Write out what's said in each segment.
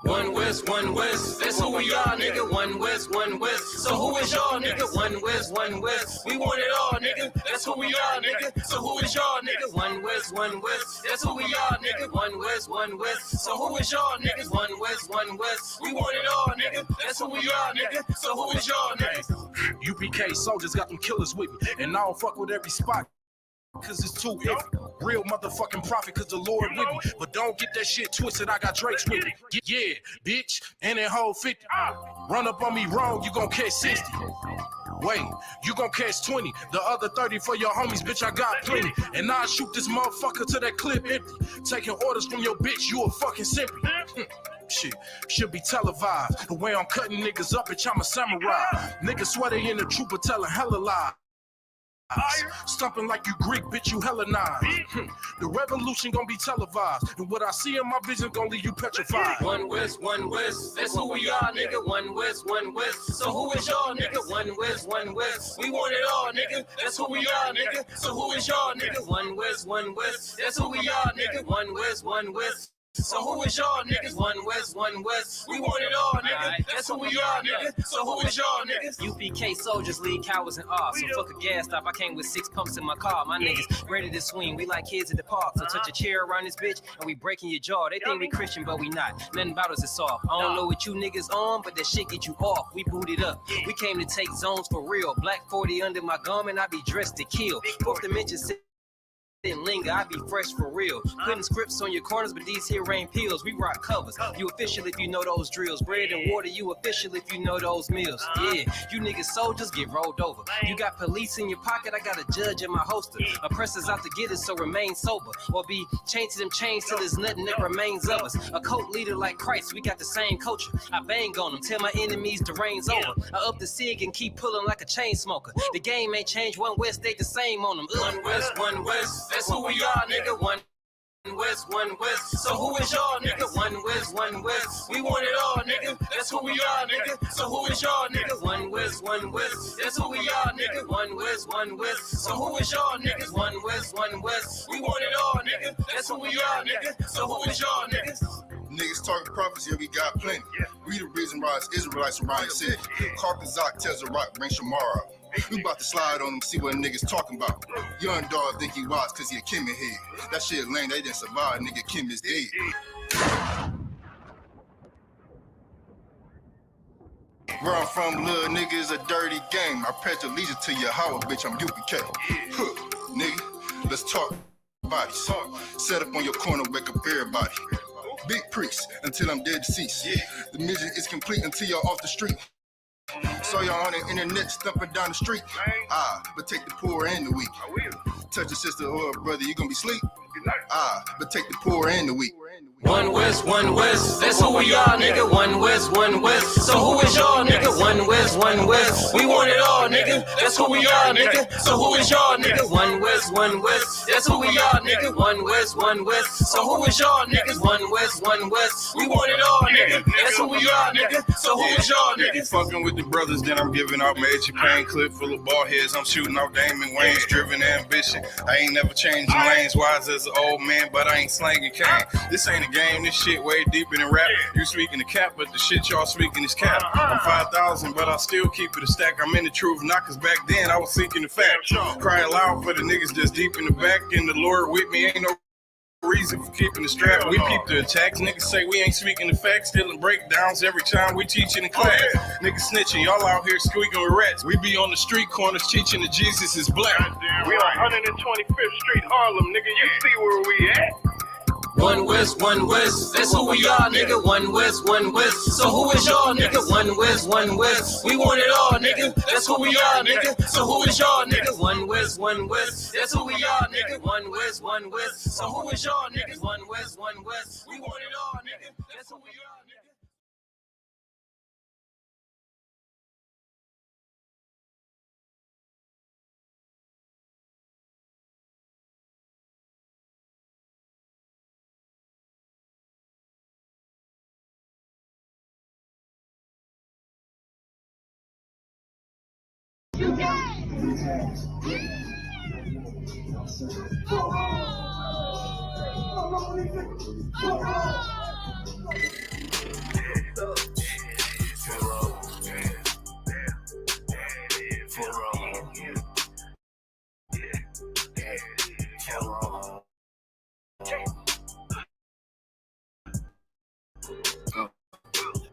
One West, that's who we are, nigga. One West. So who is y'all, nigga? One West. We want it all, nigga. That's who we are, nigga. So who is y'all, nigga? One West. That's who we are, nigga. One West. So who is y'all, niggas? One West. We want it all, nigga. That's who we are, nigga. So who is y'all, nigga? UPK soldiers got them killers with me, and I don't fuck with every spot, cause it's too iffy. Real motherfucking prophet, cause the Lord with me. But don't get that shit twisted, I got Drake's with me. Yeah, bitch, and that whole 50. Run up on me wrong, you gon' catch 60. Wait, you gon' catch 20. The other 30 for your homies, bitch, I got plenty. And I'll shoot this motherfucker till that clip empty. Taking orders from your bitch, you a fucking simpy. Shit, should be televised. The way I'm cutting niggas up, bitch, I'm a samurai. Niggas swear they in the trooper telling hella lies. Stumping like you Greek, bitch, you Hellenized. The revolution gon' be televised, and what I see in my vision gon' leave you petrified. One West, that's who we are, nigga. One West. So who is y'all, nigga? One West. We want it all, nigga. That's who we are, nigga. So who is y'all, nigga? One West. That's who we are, nigga. One West. So who is y'all, niggas? One West. We want it all, nigga. That's who we are, nigga. So who is y'all, niggas? UPK soldiers lead cowards and awe. So fuck a gas stop. I came with 6 pumps in my car. My niggas ready to swing. We like kids at the park. So touch a chair around this bitch and we breaking your jaw. They think we Christian, but we not. Nothing about us is soft. I don't know what you niggas on, but that shit get you off. We booted up. We came to take zones for real. Black 40 under my garment. I be dressed to kill. Fourth dimension didn't linger, I be fresh for real. Putting scripts on your corners, but these here ain't pills. We rock covers. You official if you know those drills. Bread and water, you official if you know those meals. Yeah, you niggas soldiers get rolled over. You got police in your pocket, I got a judge in my holster. Oppressors out to get us, so remain sober. Or be chained to them chains till there's nothing that remains of us. A cult leader like Christ, we got the same culture. I bang on them, tell my enemies the reign's over. I up the cig and keep pulling like a chain smoker. The game ain't changed, One West stayed the same on them. One West. That's who we are, nigga. One West. So who is y'all, nigga? One West. We want it all, nigga. That's who we are, nigga. So who is y'all, nigga? One West. That's who we are, nigga. One West. So who is y'all, niggas? One West. We want it all, nigga. That's who we are, nigga. So who is y'all, niggas? Niggas talking prophecy, yeah, we got plenty. We the reason why it's Israelites around the city. Carpazak tells the rock, bring Shamara. We about to slide on them, see what niggas talking about. Young dog think he wise cause he a Kim in here. That shit lame, they didn't survive, nigga, Kim is dead. Where I'm from, little nigga, is a dirty game. I pledge allegiance to your Howard, bitch, I'm UPK. Nigga, let's talk bodies. Set up on your corner, wake up everybody. Big priest, until I'm dead deceased. The mission is complete until you're off the street. Saw y'all on the internet stumping down the street. But take the poor and the weak. Touch a sister or a brother, you gonna be sleep. But take the poor and the weak. One West, that's who we are, nigga. One West. So who is y'all, nigga? One West. We want it all, nigga. That's who we are, nigga. So who is y'all, nigga? One West. That's who we are, nigga. One West. So who is y'all, niggas? One West. We want it all, nigga. That's who we are, nigga. So who is y'all, niggas? Fucking with the brothers, then I'm giving out major pain clip full of ball heads. I'm shooting off Damon Wayne's driven ambition. I ain't never changing lanes, wise as an old man, but I ain't slanging cane. This ain't a game, this shit way deeper than rap. You speaking the cap, but the shit y'all speaking is cap. I'm 5,000, but I still keep it a stack. I'm in the truth, not cause back then I was seeking the fact. Crying loud for the niggas that's deep in the back, and the Lord with me, ain't no reason for keeping the strap. We keep the attacks. Niggas say we ain't speaking the facts, stealing breakdowns every time we teaching in class. Niggas snitching, y'all out here squeaking with rats. We be on the street corners teaching that Jesus is black. We on 125th Street, Harlem, nigga. You see where we at? One West, that's who we are, nigga. One West. So who is y'all, nigga? One West. We want it all, nigga. That's who we are, nigga. So who is y'all, nigga? One West. That's who we are, nigga. One West. So who is y'all, niggas? One West. We want it all, nigga. That's who we are, nigga.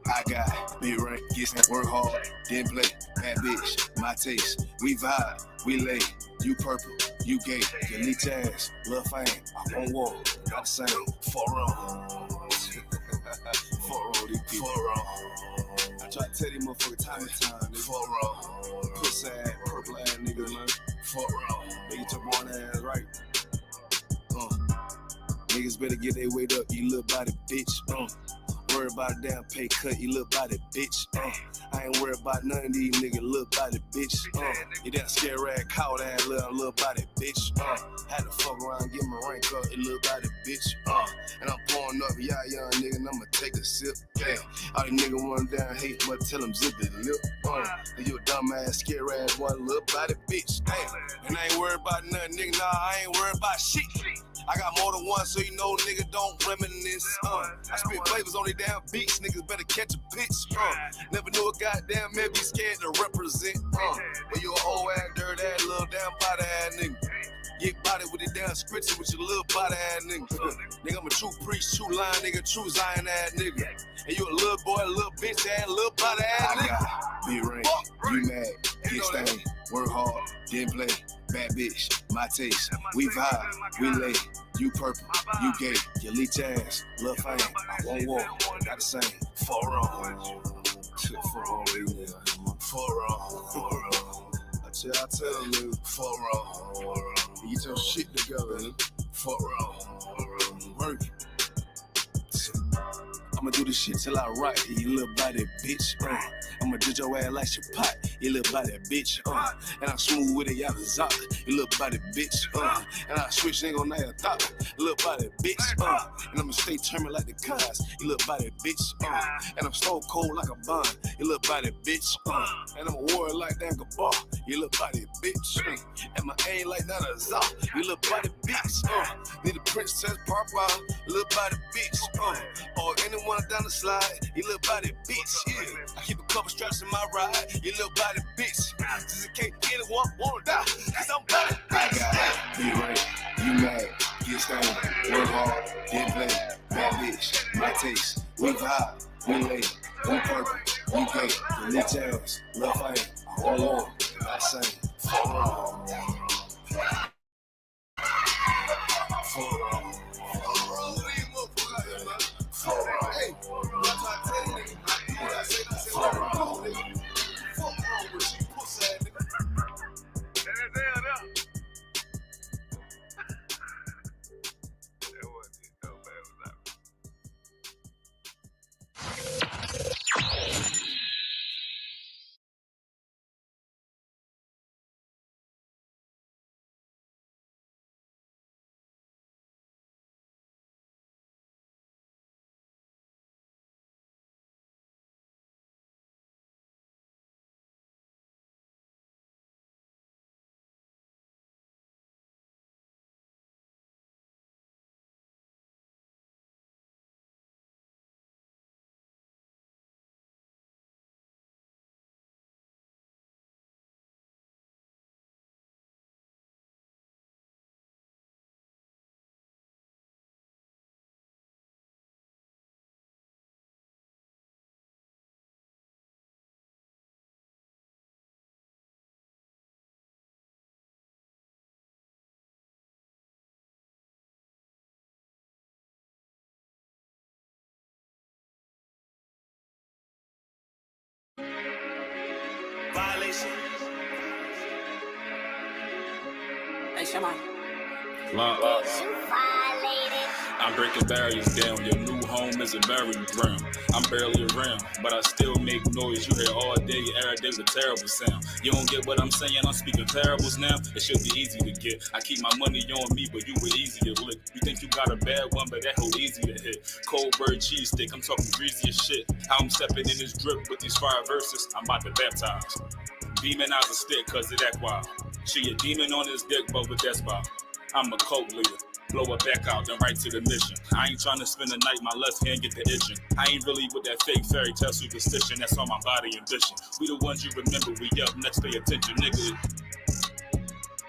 I got big rank, get work hard, then play, bad bitch, my taste. We vibe, we lay, you purple, you gay, you leech ass, lil' fame, I won't walk, got the same, for wrong. For wrong, these people. For wrong. I try to tell these motherfuckers time and time, nigga. For wrong. Pussy ass, purple ass nigga, man. For wrong. They get your born ass right. Niggas better get their weight up, you little body bitch. Worry about a damn pay cut, you little body bitch. I ain't worried about none of these niggas, little body bitch. You that scare rag, cow ass little body bitch. Had to fuck around, get my rank up, you little body bitch. And I'm pouring up, yeah, young nigga, and I'ma take a sip. Yeah, all these niggas want down hate, but tell them zip it lip. And you a dumb ass, scare ass, one little body bitch. Damn, and I ain't worried about nothing, nigga, nah, I ain't worried about shit. I got more than one, so you know nigga don't reminisce. I spit flavors on these damn beats, niggas better catch a pitch. Never knew a goddamn man be scared to represent. But you a whole ass, dirt ass, little damn body ass nigga. Get body with the damn scripture with your little body ass nigga. Nigga, I'm a true priest, true line nigga, true Zion ass nigga. And you a little boy, little bitch ass, little body ass nigga. I got big rank, you mad, get stained, work hard, then play. Bad bitch, my taste. We vibe, we lay. You purple, you gay, you leech ass, lil' fame. I won't walk, got the same. For wrong. For wrong, for wrong. I tell them, nigga, for wrong. Get your shit together, nigga. For wrong. Work. I'ma do this shit till I rock, you little body bitch. I'ma do your ass like your pot, you little body bitch. And I'm smooth with it, y'all Azariah, you little body bitch. And I switch nigga on that thought, you little body bitch. And I'ma stay turning like the cars, you little body bitch. And I'm stone cold like a bond, you little body bitch. And I'm a warrior like Dan Gabar, you little body bitch. And my aim like that Azariah, you little body bitch. Need a princess pop out, you little body bitch. Or anyone down the slide, you little body bitch. Yeah. I keep a couple straps in my ride, you little body bitch. Just in case get it, won't die, cause I'm body bitch. I got be right, you mad, get stained, work hard, then play. Bad bitch, my taste. We vibe, we lay, we purple, we gay, you leech ass, lil' fame. I won't walk, I sing. For wrong. For wrong. Hey, I'm trying to tell you, nigga. What I say, fuck wrong, nigga. Fuck wrong with you, pussy ass nigga. Violation. Hey, Shema. Lock. I'm breaking barriers down. Your new home is a burial ground. I'm barely around, but I still make noise. You hear all day, every day with a terrible sound. You don't get what I'm saying? I'm speaking parables now. It should be easy to get. I keep my money on me, but you were easy to lick. You think you got a bad one, but that hoe easy to hit. Cold bird cheese stick, I'm talking greasy as shit. How I'm stepping in this drip with these fire verses, I'm about to baptize. Beaming out the stick, cause of that wild. She a demon on his dick, but with that spot. I'm a cult leader. blow her back out, then right to the mission. I ain't trying to spend the night, my left hand get the itching. I ain't really with that fake fairy tale superstition, that's on my body and vision. We the ones you remember, we up next, pay attention, nigga.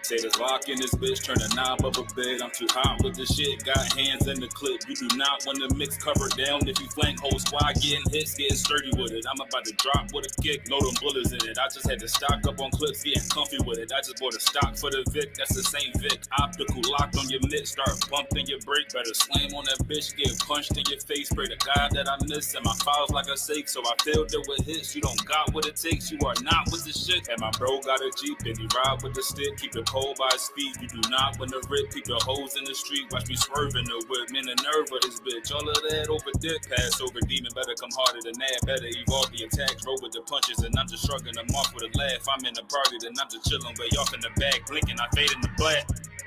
Say this lock in this bitch, turn the knob of a bed. I'm too hot with this shit, got hands in the clip. You do not want to mix cover down. If you flank whole squad, getting hits, getting sturdy with it. I'm about to drop with a kick, no them bullets in it. I just had to stock up on clips, getting comfy with it. I just bought a stock for the Vic, that's the same Vic. Optical locked on your mitt, start bumping your brake. Better slam on that bitch, get punched in your face. Pray to God that I miss, and my files like a safe. So I filled it with hits, you don't got what it takes. You are not with the shit. And my bro got a Jeep, and he ride with the stick. Keep it cold by speed, you do not want to rip. Keep the hoes in the street, watch me swerving the whip. Man, the nerve of this bitch, all of that over dick. Pass over demon, better come harder than that. Better evolve the attacks, roll with the punches. And I'm just shrugging them off with a laugh. I'm in the party, then I'm just chilling way off in the back, blinking, I fade in the black.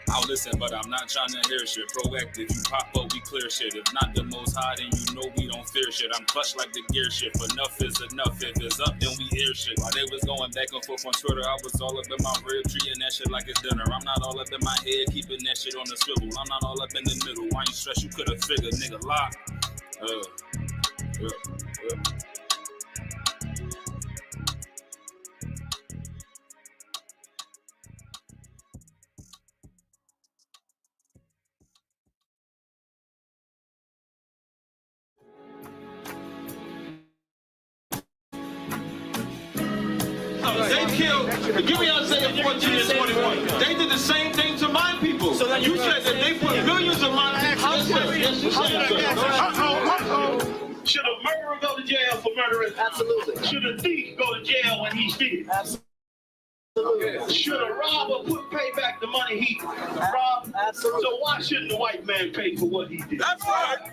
I'll listen, but I'm not trying to hear shit. Proactive, you pop up, we clear shit. If not the most high, then you know we don't fear shit. I'm clutch like the gear shit. Enough is enough. If it's up, then we hear shit. While they was going back and forth on Twitter, I was all up in my rib, treating that shit like it's dinner. I'm not all up in my head, keeping that shit on the swivel. I'm not all up in the middle. Why you stress? You could've figured, nigga, lock. They killed, give me Isaiah 14 and 21. They did the same thing to my people. So you said that they put millions of my actions. Should a murderer go to jail for murdering? Absolutely. Should a thief go to jail when he steals? Absolutely. Should a robber pay back the money he robbed? Absolutely. So why shouldn't the white man pay for what he did? That's right.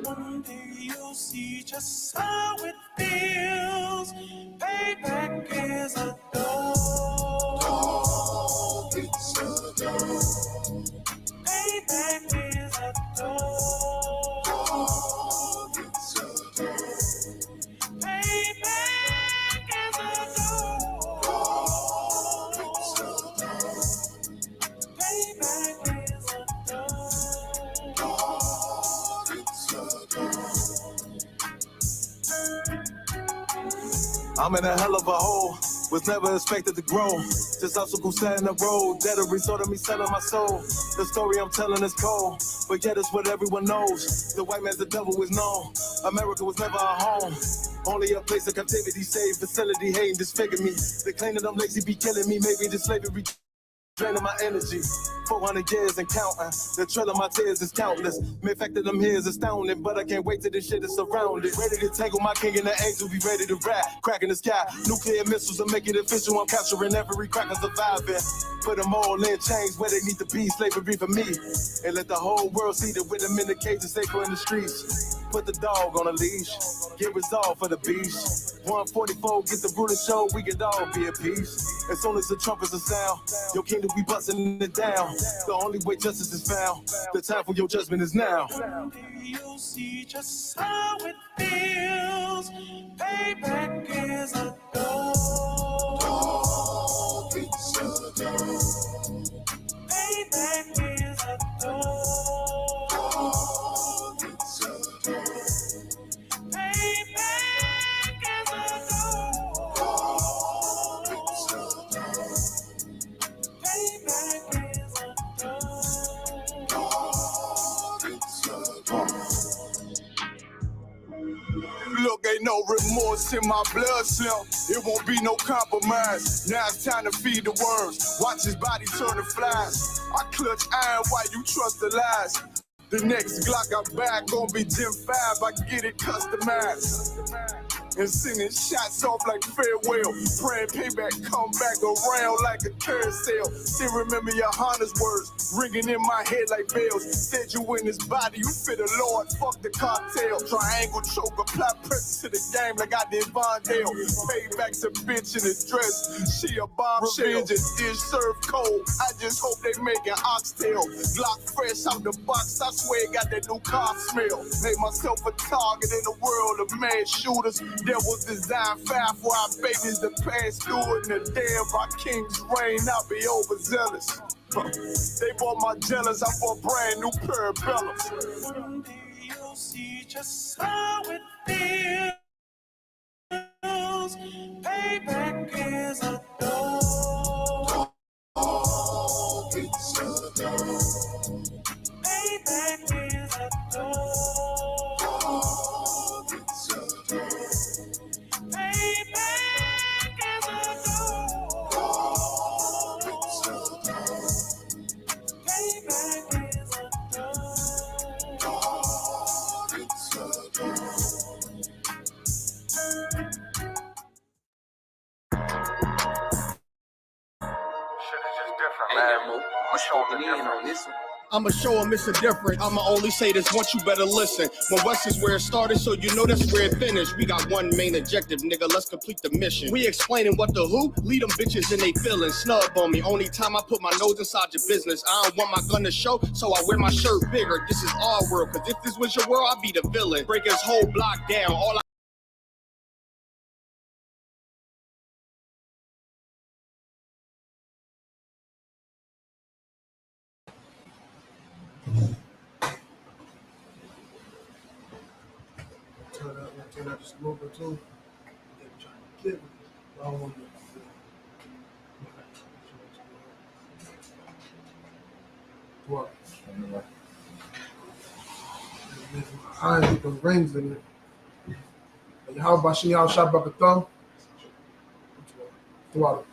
One day you'll see just how it feels. Payback is a dog. It's a dog. Payback is a dog. It's a dog. Payback is a dog. It's a dog. Payback is a dog. It's a dog. I'm in a hell of a hole, was never expected to grow. Just obstacles set in the road, that a result of me selling my soul. The story I'm telling is cold, but yet it's what everyone knows. The white man's the devil is known. America was never a home, only a place of captivity, safe facility, hating, disfigure me. They claim that I'm lazy, be killing me, maybe the slavery draining my energy. 400 years and counting. The trail of my tears is countless. The fact that I'm here is astounding, but I can't wait till this shit is surrounded. Ready to tangle my king and the angel, be ready to rap. Cracking the sky, nuclear missiles and make it official. I'm capturing every crack and surviving. Put them all in chains where they need to be. Slavery for me. And let the whole world see that with them in the cage and safer in the streets. Put the dog on a leash. Get resolved for the beast. 144, get the ruler show, we could all be at peace. As soon as the trumpets are sound, your kingdom we busting it down. The only way justice is found, the time for your judgment is now. You'll see just how it feels. Payback is a dog. It's a dog. Payback is a dog. It's a dog. Payback is a dog. It's a dog. Payback is a dog. It's a dog. Look, ain't no remorse in my blood cell. It won't be no compromise. Now it's time to feed the worms. Watch his body turn to flies. I clutch iron while you trust the lies. The next Glock I buy gon' be Gen 5. I get it customized. And sending shots off like farewell. Praying payback come back around like a carousel. Still remember your Honda's words ringing in my head like bells. Said you in this body, you fit a Lord, fuck the cartel. Triangle choke, apply pressure to the game like I did Vondale. Payback's a bitch in a dress, she a bombshell. Revenge is dish served cold, I just hope they making oxtail. Glock fresh out the box, I swear it got that new car smell. Made myself a target in the world of mad shooters. that was designed fair for our babies to pass through it. And the day of our king's reign, I'll be overzealous. They bought my jealous, I bought brand new parabellums. One day you'll see just how it feels. Payback is a dog. It's a dog. Payback is a dog. It's a dog. Payback is a dog. It's a dog. Payback is a dog. It's a dog. I'ma show him it's a different. I'ma only say this once, you better listen. When West is where it started, so you know that's where it finished. We got one main objective, nigga, let's complete the mission. We explaining what the who, lead them bitches in they feelings. Snub on me, only time I put my nose inside your business. I don't want my gun to show, so I wear my shirt bigger. This is our world, cause if this was your world, I'd be the villain. Break his whole block down, all I turn out just a little bit too. They were trying to kill me. I don't want to. What? I ain't put those rings in it. How about Shanyal Shabbat a thumb? How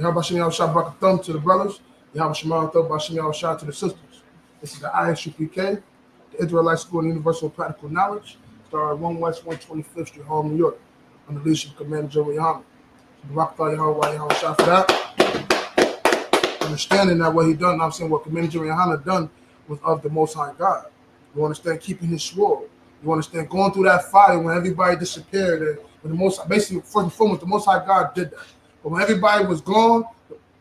about Shanyal Shabbat a thumb to the brothers? How about Shanyal Shabbat to the sisters? This is the ISUPK, the Israelite School of Universal Practical Knowledge. Started 1 West 125th Street, Harlem, New York, under the leadership of Commander General Yohanan. Barak Yahweh shot for that. Understanding that what he done, I'm saying what Commander General Yohanan done was of the Most High God. You understand keeping his sword. You understand going through that fire when everybody disappeared. And when the Most, basically, first and foremost, the Most High God did that. But when everybody was gone,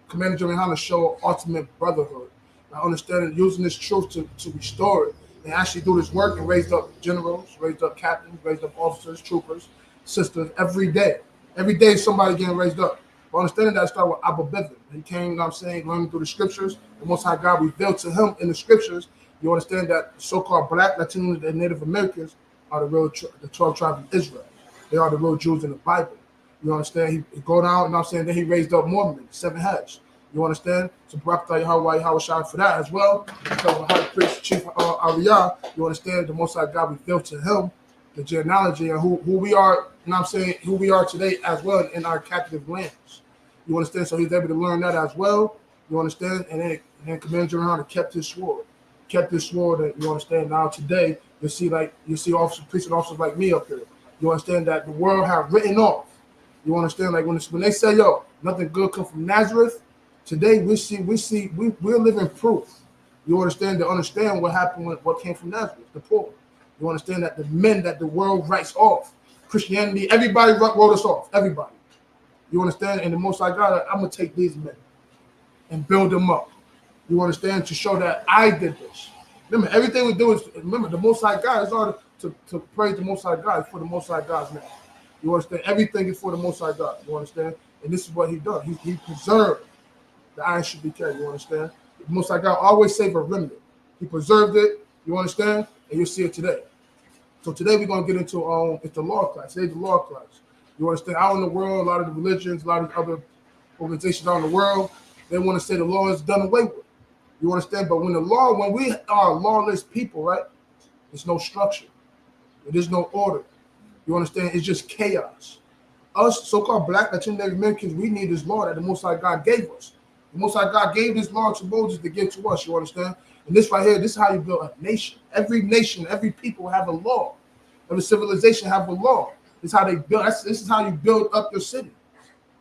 Commander General Yohanan showed ultimate brotherhood. I understand using this truth to restore it. And actually do this work and raised up generals, raised up captains, raised up officers, troopers, sisters every day. Every day somebody getting raised up. But understanding that started with Abba Bethel. He came, you know what I'm saying, learning through the scriptures. The Most High God revealed to him in the scriptures. You understand that so-called Black, Latino, and Native Americans are the 12 tribes of Israel. They are the real Jews in the Bible. You understand? He go down, you know what I'm saying, then he raised up more men, 7 heads. You understand? So Barak Yahweh shot for that as well. So High Priest Chief Azariah, you understand the Most High God revealed to him the genealogy and who we are, you know what I'm saying, who we are today as well in our captive lands. You understand? So he's able to learn that as well. You understand? And then Commander General kept his sword. Kept his sword, and you understand now today you see officers, police and officers like me up here. You understand that the world have written off. You understand, like when they say, yo, nothing good come from Nazareth. Today we're living proof. You understand what happened when what came from Nazareth, the poor. You understand that the men that the world writes off, Christianity, everybody wrote us off. Everybody. You understand? And the Most High God, I'm gonna take these men and build them up. You understand? To show that I did this. Remember, everything we do is remember the Most High God is all to praise the Most High God for the Most High God's name. You understand? Everything is for the Most High God. You understand? And this is what he done. He preserved the ISUPK, you understand? The Most High God always save a remnant. He preserved it, you understand? And you'll see it today. So today we're going to get into it's the law class. Today's the law class. You understand? Out in the world, a lot of the religions, a lot of other organizations out in the world, they want to say the law is done away with. You understand? But when we are lawless people, right? There's no structure. There's no order. You understand? It's just chaos. Us so-called Black, Latino, Native Americans, we need this law that the Most High God gave us. The Most High God gave this law to Moses to give to us, you understand? And this right here, this is how you build a nation. Every nation, every people have a law. Every civilization have a law. This is how they build. This is how you build up your city.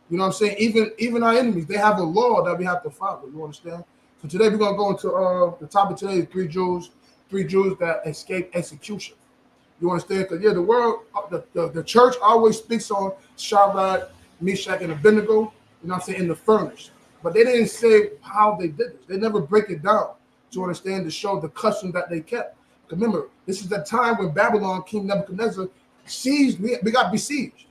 You know what I'm saying? Even our enemies, they have a law that we have to follow. You understand? So today we're gonna go into the topic today is three Jews that escaped execution. You understand? Because the world, the church always speaks on Shadrach, Meshach, and Abednego. You know what I'm saying? In the furnace. But they didn't say how they did this. They never break it down to understand, to show the custom that they kept. Remember, this is the time when Babylon, King Nebuchadnezzar, we got besieged.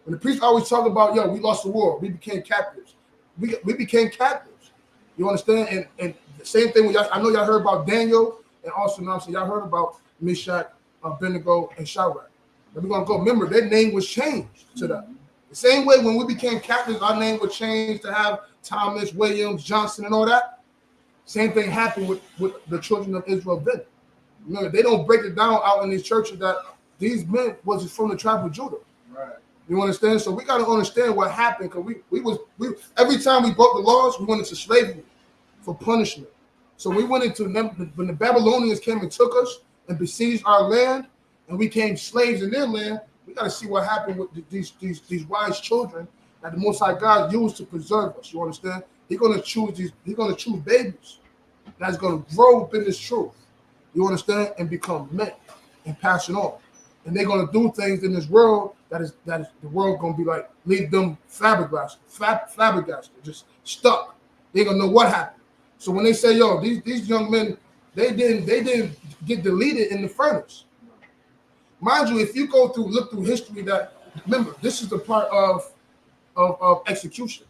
When the priests always talk about, yo, we lost the war, we became captives. We became captives. You understand? And the same thing with y'all, I know y'all heard about Daniel, and also now y'all heard about Meshach, Abednego, and Shadrach. And we're gonna go. Remember, their name was changed to that. The same way when we became captives, our name was changed to have Thomas, Williams, Johnson, and all that. Same thing happened with the children of Israel then. Remember, they don't break it down out in these churches that these men was from the tribe of Judah. Right. You understand? So we got to understand what happened, because we every time we broke the laws, we went into slavery for punishment. So we went into them when the Babylonians came and took us and besieged our land, and we became slaves in their land. We got to see what happened with these wise children that the Most High God used to preserve us. You understand? He's gonna choose these. He's gonna choose babies that's gonna grow up in this truth. You understand? And become men and pass it on. And they're gonna do things in this world that is the world gonna be like, leave them flabbergasted, just stuck. They're gonna know what happened. So when they say, yo, these young men, they didn't get deleted in the furnace. Mind you, if you look through history, that remember, this is the part of execution.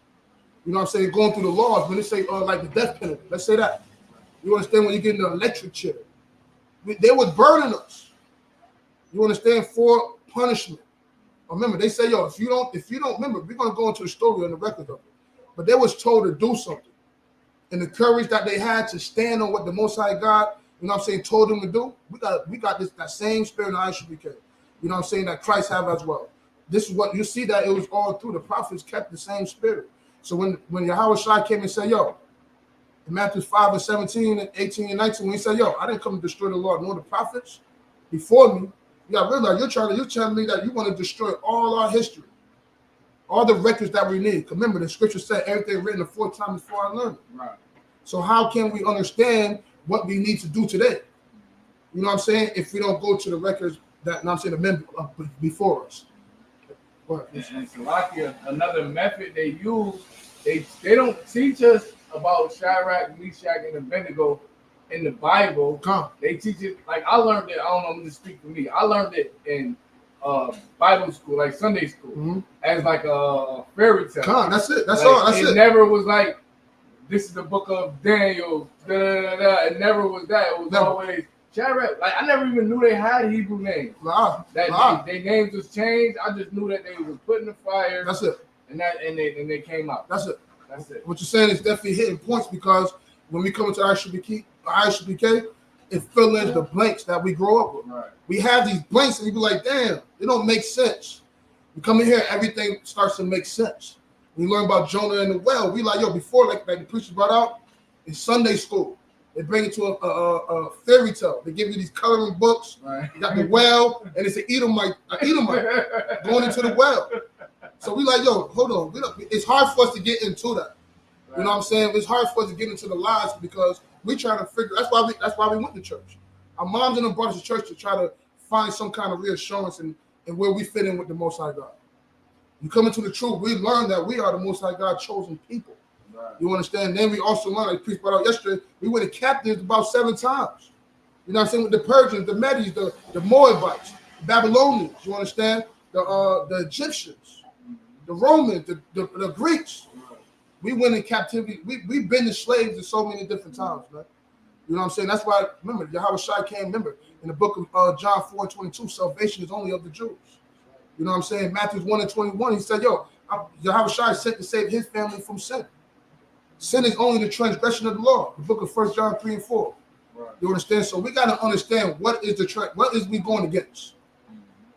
You know what I'm saying? Going through the laws, when they say like the death penalty, let's say that. You understand? When you get in the electric chair, they was burning us. You understand? For punishment. Remember, they say, yo, if you don't remember, we're gonna go into the story on the record of it. But they was told to do something. And the courage that they had to stand on what the Most High God, you know what I'm saying, told them to do, we got that same spirit in ISUPK. You know what I'm saying, that Christ have as well. This is what you see, that it was all through. The prophets kept the same spirit. So when Yahweh Shai came and said, yo, in Matthew 5 and 17 and 18 and 19, when he said, yo, I didn't come to destroy the law nor the prophets before me. You got to realize you're telling me that you want to destroy all our history, all the records that we need. Remember, the scripture said everything written aforetime before I learned. Right. So how can we understand what we need to do today? You know what I'm saying? If we don't go to the records that, you know what I'm saying, the men before us. And Salakia, another method they use, they don't teach us about Shadrach, Meshach, and Abednego in the Bible. They teach it, like I learned it, I don't know, I'm just speak for me. I learned it in Bible school, like Sunday school, as like a fairy tale. That's it. That's like, all. That's it. It never was like, this is the book of Daniel. It never was that. It was always Shadrach. Like I never even knew they had Hebrew names. Their names was changed. I just knew that they was put in the fire. That's it. And they came out. That's it. That's it. What you're saying is definitely hitting points, because when we come into ISUPK, it fills in the blanks that we grow up with. Right. We have these blanks, and we be like, damn, they don't make sense. We come in here, everything starts to make sense. We learn about Jonah and the well. We like, yo, before, like the preacher brought out in Sunday school, they bring it to a fairy tale. They give you these coloring books. Right. You got the well, and it's an Edomite going into the well. So we like, yo, hold on. It's hard for us to get into that. Right. You know what I'm saying? It's hard for us to get into the lies, because we trying to figure. That's why we went to church. Our moms and them brought us to church to try to find some kind of reassurance and where we fit in with the Most High God. You come into the truth, we learn that we are the Most High God chosen people. Right. You understand? Then we also learned, like priest brought out yesterday, we went to captives about 7 times. You know what I'm saying? With the Persians, the Medes, the Moabites, the Babylonians. You understand? The Egyptians, the Romans, the Greeks. We went in captivity. We've been slaves in so many different times, man. You know what I'm saying? That's why, remember, Yahweh Shai came, remember, in the book of John 4:22, salvation is only of the Jews. You know what I'm saying? Matthew 1:21, he said, yo, Yahweh Shai sent to save his family from sin. Sin is only the transgression of the law. The book of 1 John 3 and 4. Right. You understand? So we got to understand what is we going against.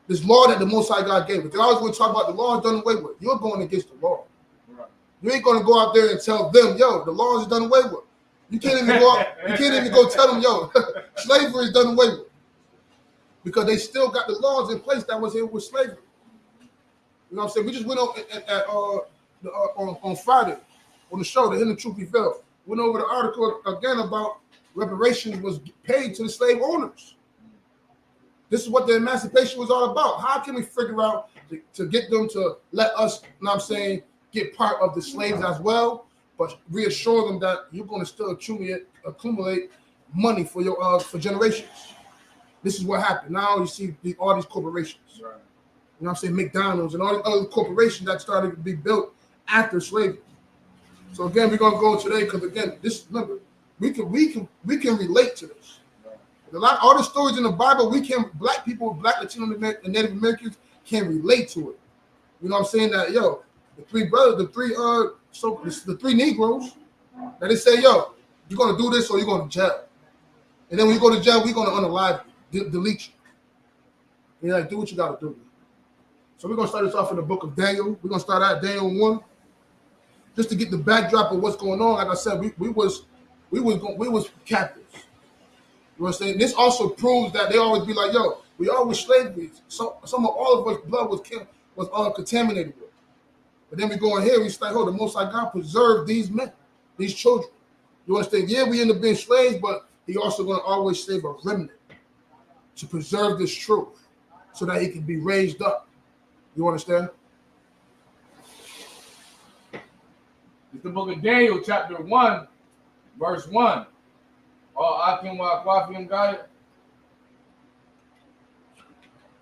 This law that the Most High God gave us. They always want to talk about the law is done away with. You're going against the law. Right. You ain't going to go out there and tell them, yo, the law is done away with. You can't even go out, you can't even go tell them, yo, slavery is done away with. Because they still got the laws in place that was here with slavery. You know what I'm saying? We just went on Friday on the show, The Hidden Truth Revealed. Went over the article again about reparations was paid to the slave owners. This is what the emancipation was all about. How can we figure out to get them to let us, you know what I'm saying, get part of the slaves as well, but reassure them that you're going to still accumulate money for your for generations. This is what happened. Now you see all these corporations. Right. You know what I'm saying? McDonald's and all the other corporations that started to be built after slavery. So again, we're gonna go today because again, remember, we can relate to this. All the stories in the Bible, black people, black Latino and Native Americans can relate to it. You know what I'm saying? That the three brothers, the three Negroes, that they say, you're gonna do this or you're going to jail. And then when you go to jail, we're gonna unalive you, delete you. And you're like, do what you gotta do. So we're gonna start this off in the book of Daniel. We're gonna start at Daniel 1. Just to get the backdrop of what's going on. Like I said, we was captives. You know what I'm saying? This also proves that they always be like, we always slavery. So some of all of us blood was contaminated with. But then we go in here, we say, the Most High God preserved these men, these children. You understand? Yeah, we end up being slaves, but he also going to always save a remnant to preserve this truth so that he can be raised up. You understand? It's the book of Daniel, chapter 1, verse 1. Akim wa Kwafim got it?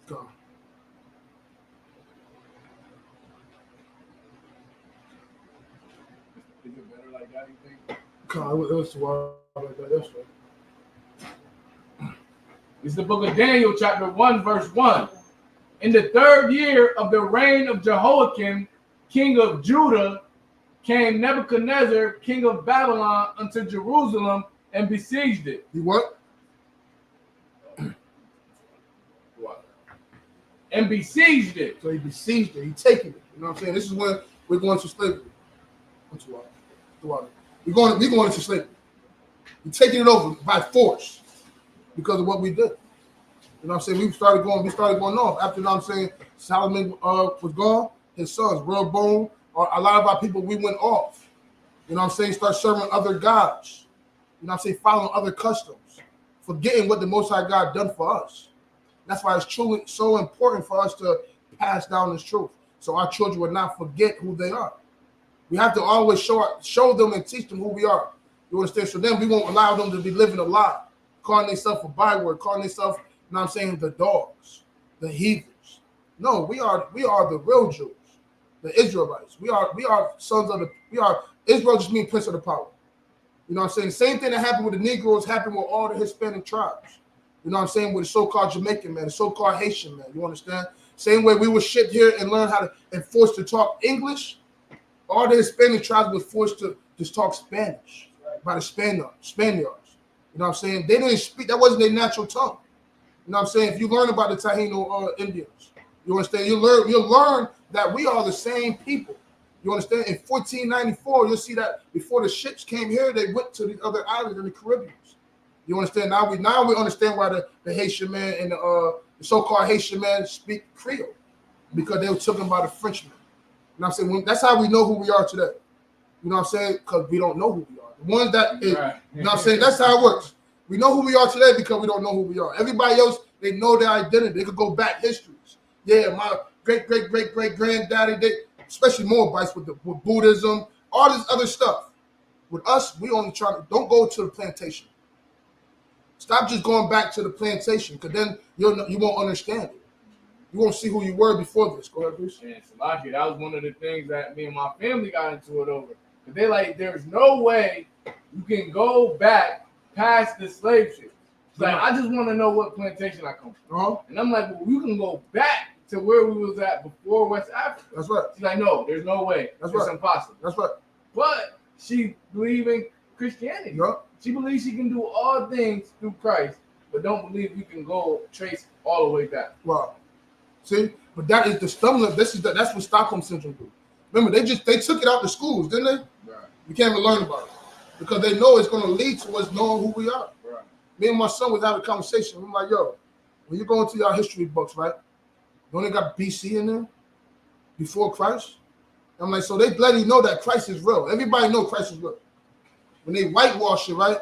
Go. Is it better like that, you think? God, it was wild like that yesterday. It's the book of Daniel, chapter 1, verse 1. In the 3rd year of the reign of Jehoiakim, king of Judah, came Nebuchadnezzar, king of Babylon, unto Jerusalem and besieged it. He what? And besieged it. So he besieged it. He taken it. You know what I'm saying? This is when we're going to slavery. We're going into slavery. We're taking it over by force because of what we did. You know what I'm saying? We started going off. After, you know what I'm saying, Solomon was gone, his sons, Rehoboam, a lot of our people, we went off. You know what I'm saying? Start serving other gods. You know what I'm saying? Following other customs. Forgetting what the Most High God done for us. That's why it's truly so important for us to pass down this truth. So our children will not forget who they are. We have to always show them and teach them who we are. You understand? So then we won't allow them to be living a lie. Calling themselves a byword, calling themselves, you know what I'm saying, the dogs, the heathens. No, we are the real Jews. The Israelites. We are sons of Israel just means prince of the power. You know what I'm saying? The same thing that happened with the Negroes happened with all the Hispanic tribes. You know what I'm saying? With the so-called Jamaican man, the so-called Haitian man. You understand? Same way we were shipped here and learned how to and forced to talk English. All the Hispanic tribes were forced to just talk Spanish by the Spaniards. You know what I'm saying? They didn't speak. That wasn't their natural tongue. You know what I'm saying? If you learn about the Taino Indians, you understand? You'll learn that we are the same people. You understand? In 1494, you'll see that before the ships came here, they went to the other islands in the Caribbean. You understand? Now we understand why the Haitian man and the so-called Haitian man speak Creole, because they were taken by the Frenchmen. You know what I'm saying? That's how we know who we are today. You know what I'm saying? Because we don't know who we are. The ones that, you know what I'm saying? That's how it works. We know who we are today because we don't know who we are. Everybody else, they know their identity. They could go back histories. Yeah, my great-great-great-great-granddaddy, especially Moabites with Buddhism, all this other stuff. With us, we only don't go to the plantation. Stop just going back to the plantation, because then you won't understand it. You won't see who you were before this. Go ahead, Bruce. And Salaki, that was one of the things that me and my family got into it over. But they like, there's no way you can go back past the slave ship. Like, I just want to know what plantation I come from. And I'm like, well, you can go back to where we was at before West Africa. That's right. She's like, no, there's no way. It's impossible. That's right. But she believes in Christianity. She believes she can do all things through Christ, but don't believe you can go trace all the way back. Wow. See, but that is the stumbling. That's what Stockholm syndrome do. Remember, they took it out the schools, didn't they? Right. You can't even learn about it because they know it's going to lead to us knowing who we are. Right. Me and my son was having a conversation. I'm like, yo, when you go into your history books, right? Don't they got BC in there? Before Christ? I'm like, so they let you know that Christ is real. Everybody know Christ is real. When they whitewash it, right?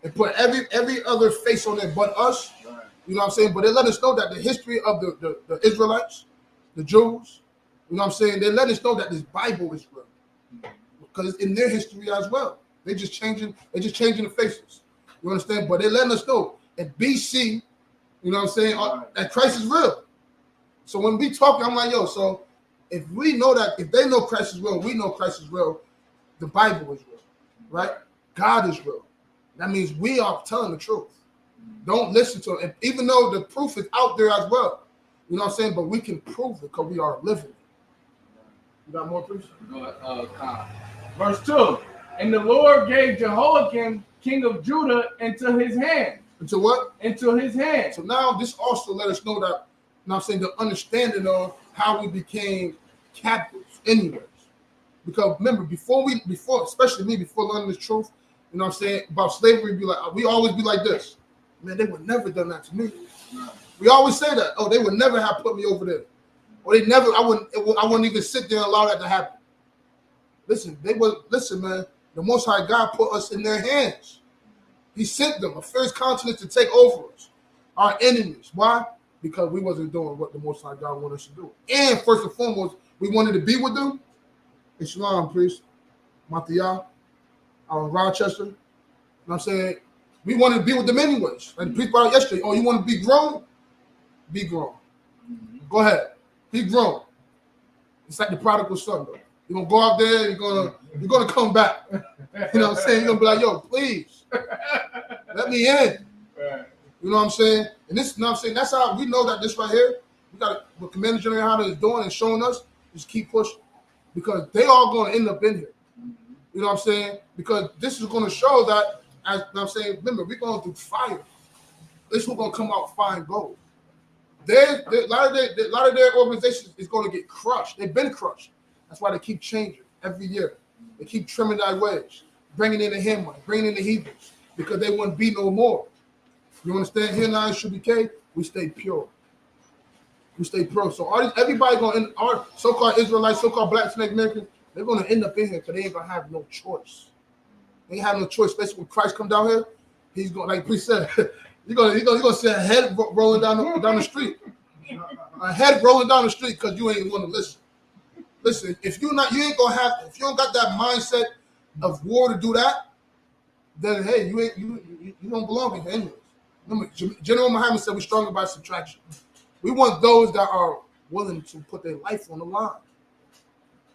And put every other face on it but us. Right. You know what I'm saying? But they let us know that the history of the Israelites, the Jews, you know what I'm saying? They let us know that this Bible is real. Because it's in their history as well. They're just changing the faces. You understand? But they letting us know at BC, you know what I'm saying, that Christ is real. So when we talking, I'm like, yo, so if we know that, if they know Christ is real, we know Christ is real, the Bible is real, right? God is real. That means we are telling the truth. Don't listen to it. And even though the proof is out there as well, you know what I'm saying? But we can prove it because we are living it. You got more proofs? Verse 2. And the Lord gave Jehoiakim, king of Judah, into his hand. Into what? Into his hand. So now this also let us know that, you know what I'm saying, the understanding of how we became captives anyways. Because remember, before, especially me, before learning this truth, you know what I'm saying, about slavery, we always be like this. Man, they would never done that to me. We always say that. Oh, they would never have put me over there. Or they never, I wouldn't even sit there and allow that to happen. Listen, man, the Most High God put us in their hands. He sent them, a first continent, to take over us, our enemies. Why? Because we wasn't doing what the Most High God wanted us to do. And first and foremost, we wanted to be with them. Islam, priest, Matiyah, out in Rochester. You know what I'm saying? We wanted to be with them anyways. Like the priest brought out yesterday. Oh, you want to be grown? Be grown. Go ahead. Be grown. It's like the prodigal son, though. You're gonna go out there, you're gonna come back. You know what I'm saying? You're gonna be like, yo, please, let me in. You know what I'm saying? And this, you know what I'm saying, that's how we know that this right here, we got what Commander General Hunter is doing and showing us, just keep pushing. Because they all gonna end up in here. You know what I'm saying? Because this is gonna show that, as you know what I'm saying, remember, we're going through fire. This is gonna come out fine gold. A lot of their organizations is gonna get crushed. They've been crushed. That's why they keep changing every year. They keep trimming their wedge, bringing in the Hamites, bringing in the Hebrews, because they wouldn't be no more. You understand? Here in ISUPK, we stay pure. We stay pure. So everybody our so-called Israelites, so-called Black Snake Americans, they're gonna end up in here because they ain't gonna have no choice. They ain't have no choice. Especially when Christ come down here, he's gonna, like Priest said, you're gonna see a head rolling down the street, a head rolling down the street because you ain't want to listen. Listen, if you don't got that mindset of war to do that, then hey, you don't belong in here anyways. Remember, General Muhammad said we're stronger by subtraction. We want those that are willing to put their life on the line.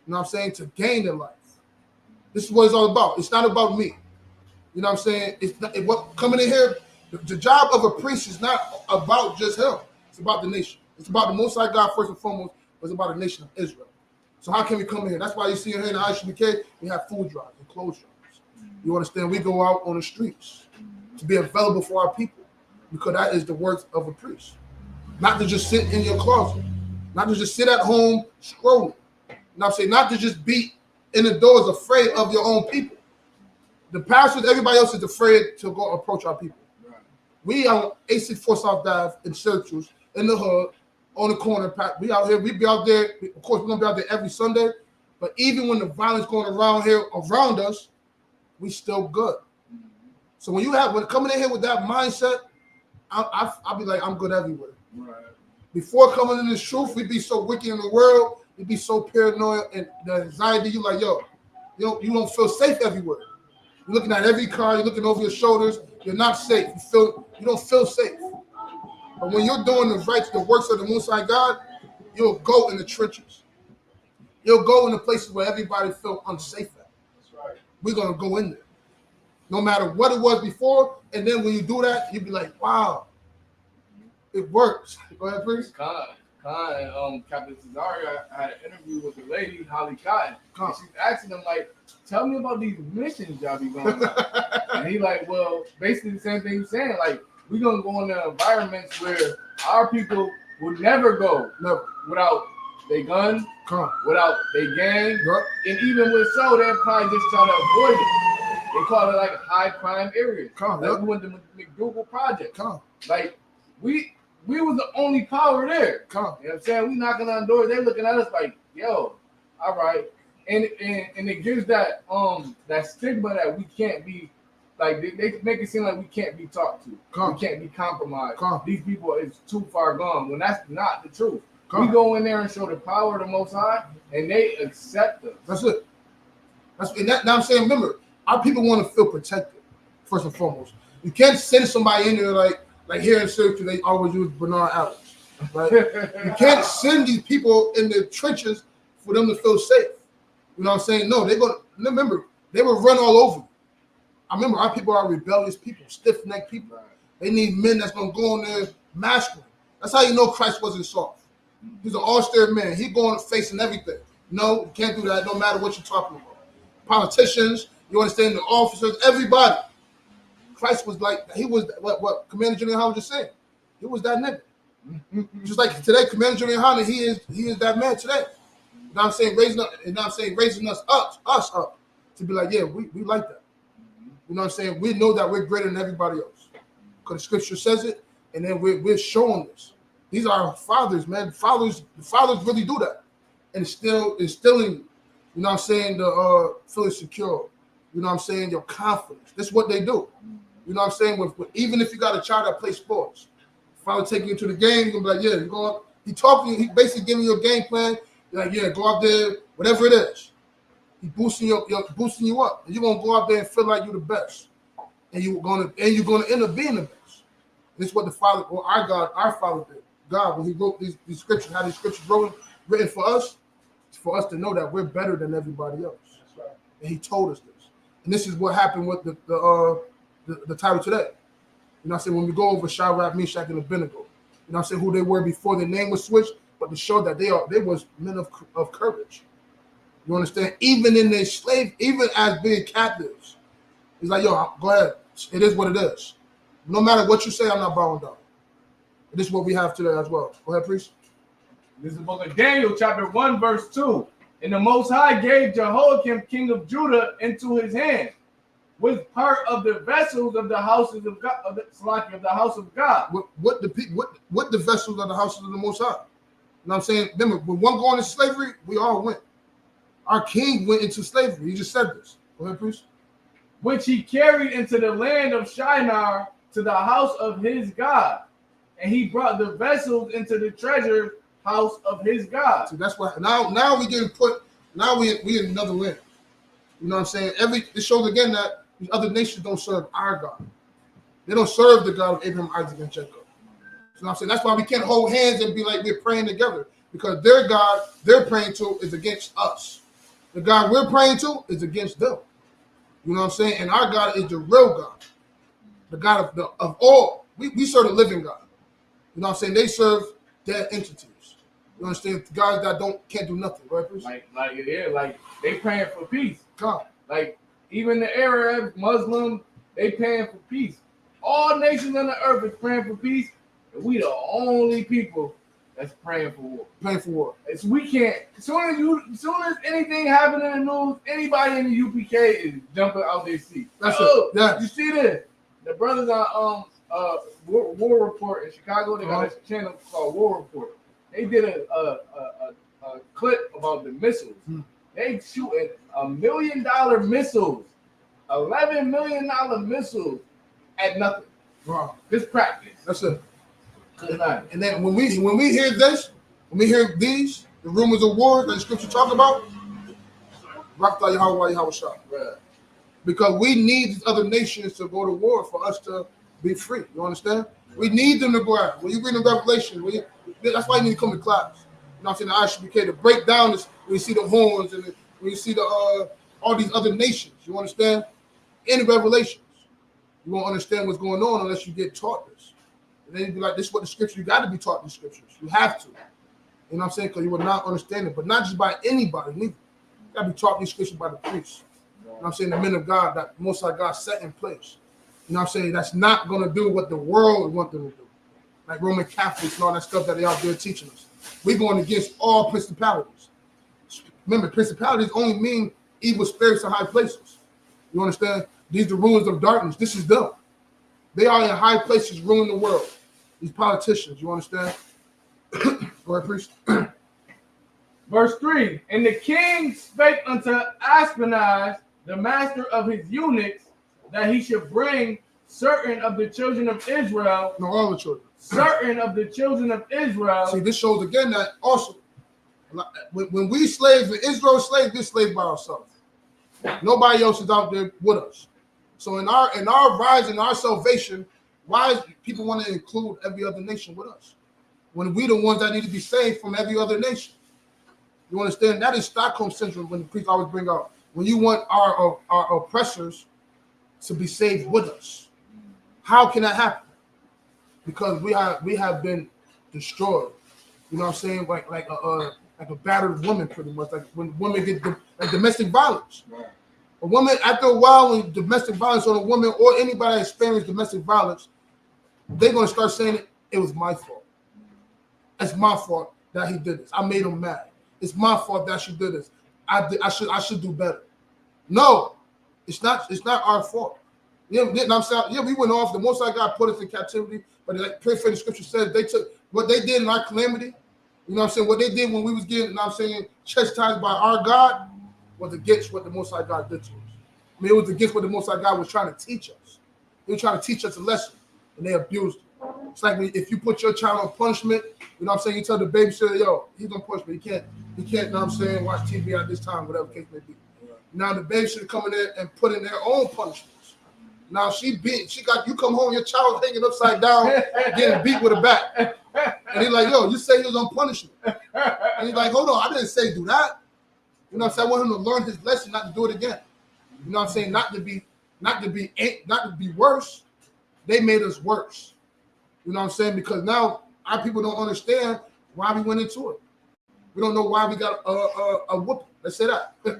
You know what I'm saying? To gain their life. This is what it's all about. It's not about me. You know what I'm saying? What coming in here, the job of a priest is not about just him. It's about the nation. It's about the Most High God first and foremost, but it's about the nation of Israel. So how can we come in here? That's why you see here in the ISUPK, we have food drives and clothes drives. You understand? We go out on the streets to be available for our people because that is the work of a priest. Not to just sit in your closet, not to just sit at home scrolling. You know what I'm saying? Not to just be in the doors afraid of your own people. The pastors, everybody else is afraid to go approach our people. Right. We are 864 South Ave in Syracuse, in the hood, on the corner. We out here. We be out there. Of course, we're gonna be out there every Sunday. But even when the violence going around here around us, we still good. So when coming in here with that mindset, I'll be like, I'm good everywhere. Right. Before coming in this truth, we'd be so wicked in the world. We'd be so paranoid and the anxiety. You like, yo, you don't feel safe everywhere. You're looking at every car. You're looking over your shoulders. You're not safe. You don't feel safe. But when you're doing the works of the Most High God, you'll go in the trenches. You'll go in the places where everybody felt unsafe at. That's right. We're going to go in there. No matter what it was before. And then when you do that, you'll be like, wow, it works. Go ahead, please. Captain Azariah, I had an interview with the lady, Holly Cotton. And she's asking him, like, tell me about these missions y'all be going on. And he like, well, basically the same thing he's saying. Like, we're going to go into environments where our people would never go without their gun, without their gang, and even with so, they'll probably just try to avoid it. They call it like a high crime area. Like we went to McDougal Project. Like, we was the only power there. You know what I'm saying? We knocking on doors. They looking at us like, yo, all right. And it gives that that stigma that we can't be, like, they make it seem like we can't be talked to. We can't be compromised. These people is too far gone, when that's not the truth. We go in there and show the power of the Most High, and they accept us. That's it. Now I'm saying, remember, our people want to feel protected, first and foremost. You can't send somebody in there like here in Syracuse, they always use Bernard Adams. Right? You can't send these people in the trenches for them to feel safe. You know what I'm saying? No, they're going to, remember, they will run all over you. I remember our people are rebellious people, stiff-necked people. They need men that's going to go in there masculine. That's how you know Christ wasn't soft. He's an austere man. He's going facing everything. No, you can't do that no matter what you're talking about. Politicians, you understand, the officers, everybody. Christ was like, he was what Commander General Howard just said. He was that nigga. Just like today, Commander General Howard, he is that man today. You know what I'm saying? Raising us up to be like, yeah, we like that. You know what I'm saying? We know that we're greater than everybody else. Because the scripture says it, and then we're showing this. These are our fathers, man. The fathers really do that. And it's still instilling, you know what I'm saying, the feeling secure. You know what I'm saying? Your confidence. That's what they do. You know what I'm saying? With even if you got a child that plays sports, father taking you to the game, you're gonna be like, yeah, you're going. He talking, he basically giving you a game plan. You're like, yeah, go out there, whatever it is. He boosting you up. And you're gonna go out there and feel like you're the best. And you're gonna end up being the best. This is what the Father, or our Father did. God, when He wrote these scriptures, how these scriptures written for us, it's for us to know that we're better than everybody else. That's right. And He told us this. And this is what happened with the title today. You know what I'm saying? When we go over Shadrach, Meshach, and Abednego, you know what I'm saying, who they were before their name was switched, but to show that they was men of courage. You understand? Even in their even as being captives, he's like, yo, go ahead. It is what it is. No matter what you say, I'm not bowing down. This is what we have today as well. Go ahead, priest. This is the book of Daniel, chapter 1, verse 2. And the Most High gave Jehoiakim, king of Judah, into his hand, with part of the vessels of the houses of God, of the house of God. What the vessels of the houses of the Most High? You know what I'm saying? Remember, when one going into slavery, we all went. Our king went into slavery. He just said this. Go ahead, priest. Which he carried into the land of Shinar to the house of his God. And he brought the vessels into the treasure house of his God. So that's why now we getting put. Now we in another land. You know what I'm saying? It shows again that these other nations don't serve our God. They don't serve the God of Abraham, Isaac, and Jacob. You know what I'm saying? That's why we can't hold hands and be like we're praying together, because their God they're praying to is against us. The God we're praying to is against them. You know what I'm saying? And our God is the real God, the God of all. We serve the living God. You know what I'm saying? They serve dead entities. You understand? Guys that can't do nothing, right? Like they praying for peace. God. Like even the Arab, Muslim, they praying for peace. All nations on the earth is praying for peace, and we the only people that's praying for war. Praying for war. It's we can't. As soon as anything happens in the news, anybody in the UPK is jumping out their seat. That's it. Yeah. You see this? The brothers on War Report in Chicago, they got a channel called War Report. They did a clip about the missiles. They shooting $1 million missiles, $11 million missiles at nothing. Wow. Just practice. That's it. And then when we hear this, when we hear the rumors of war that the scripture talk about, because we need these other nations to go to war for us to be free. You understand? We need them to go out. When you read the Revelation, that's why you need to come to class. You know what I'm saying? The ISUPK to break down this when you see the horns and when you see the all these other nations. You understand? In the Revelations, you won't understand what's going on unless you get taught this. And then you'd be like, this is what the scripture, you got to be taught these scriptures. You have to. You know what I'm saying? Because you will not understand it. But not just by anybody, neither. You got to be taught these scriptures by the priests. You know what I'm saying? The men of God that Most High God set in place. You know what I'm saying? That's not going to do what the world want them to do. Like Roman Catholics and all that stuff that they out there teaching us. We're going against all principalities. Remember, principalities only mean evil spirits in high places. You understand? These are the rulers of darkness. This is them. They are in high places ruling the world. These politicians, you understand? Go ahead, priest. Verse 3, and the king spake unto Ashpenaz, the master of his eunuchs, that he should bring certain of the children of Israel. No, all the children. Certain of the children of Israel. See, this shows again that also, when we slaves, when Israel slaves, we're slaves by ourselves. Nobody else is out there with us. So in our rise, in our salvation, why people want to include every other nation with us? when we the ones that need to be saved from every other nation. You understand? That is Stockholm syndrome when the priest always bring out. When you want our oppressors to be saved with us. How can that happen? Because we have been destroyed. You know what I'm saying? Like a battered woman, pretty much. Like when women get like domestic violence. Right. A woman, after a while, when domestic violence on a woman or anybody that experienced domestic violence, they're gonna start saying it was my fault. It's my fault that he did this. I made him mad. It's my fault that she did this. I should do better. No, it's not our fault. Yeah, I'm saying, yeah, we went off. The Most High God put us in captivity, but like the scripture says, they took what they did in our calamity. You know what I'm saying? What they did when we was getting, you know what I'm saying, chastised by our God was against what the Most High God did to us. I mean, it was against what the Most High God was trying to teach us. He was trying to teach us a lesson, and they abused it. It's like if you put your child on punishment, you know what I'm saying, you tell the babysitter, yo, he's on punishment. He can't, you know what I'm saying, watch TV at this time, whatever case may be. Now the babysitter come in there and put in their own punishments. Now you come home, your child hanging upside down, getting beat with a bat. And he's like, yo, you say he was on punishment. And he's like, hold on, I didn't say do that. You know what I'm saying? I want him to learn his lesson, not to do it again. You know what I'm saying? Not to be worse. They made us worse. You know what I'm saying? Because now our people don't understand why we went into it. We don't know why we got a whooping. Let's say that. We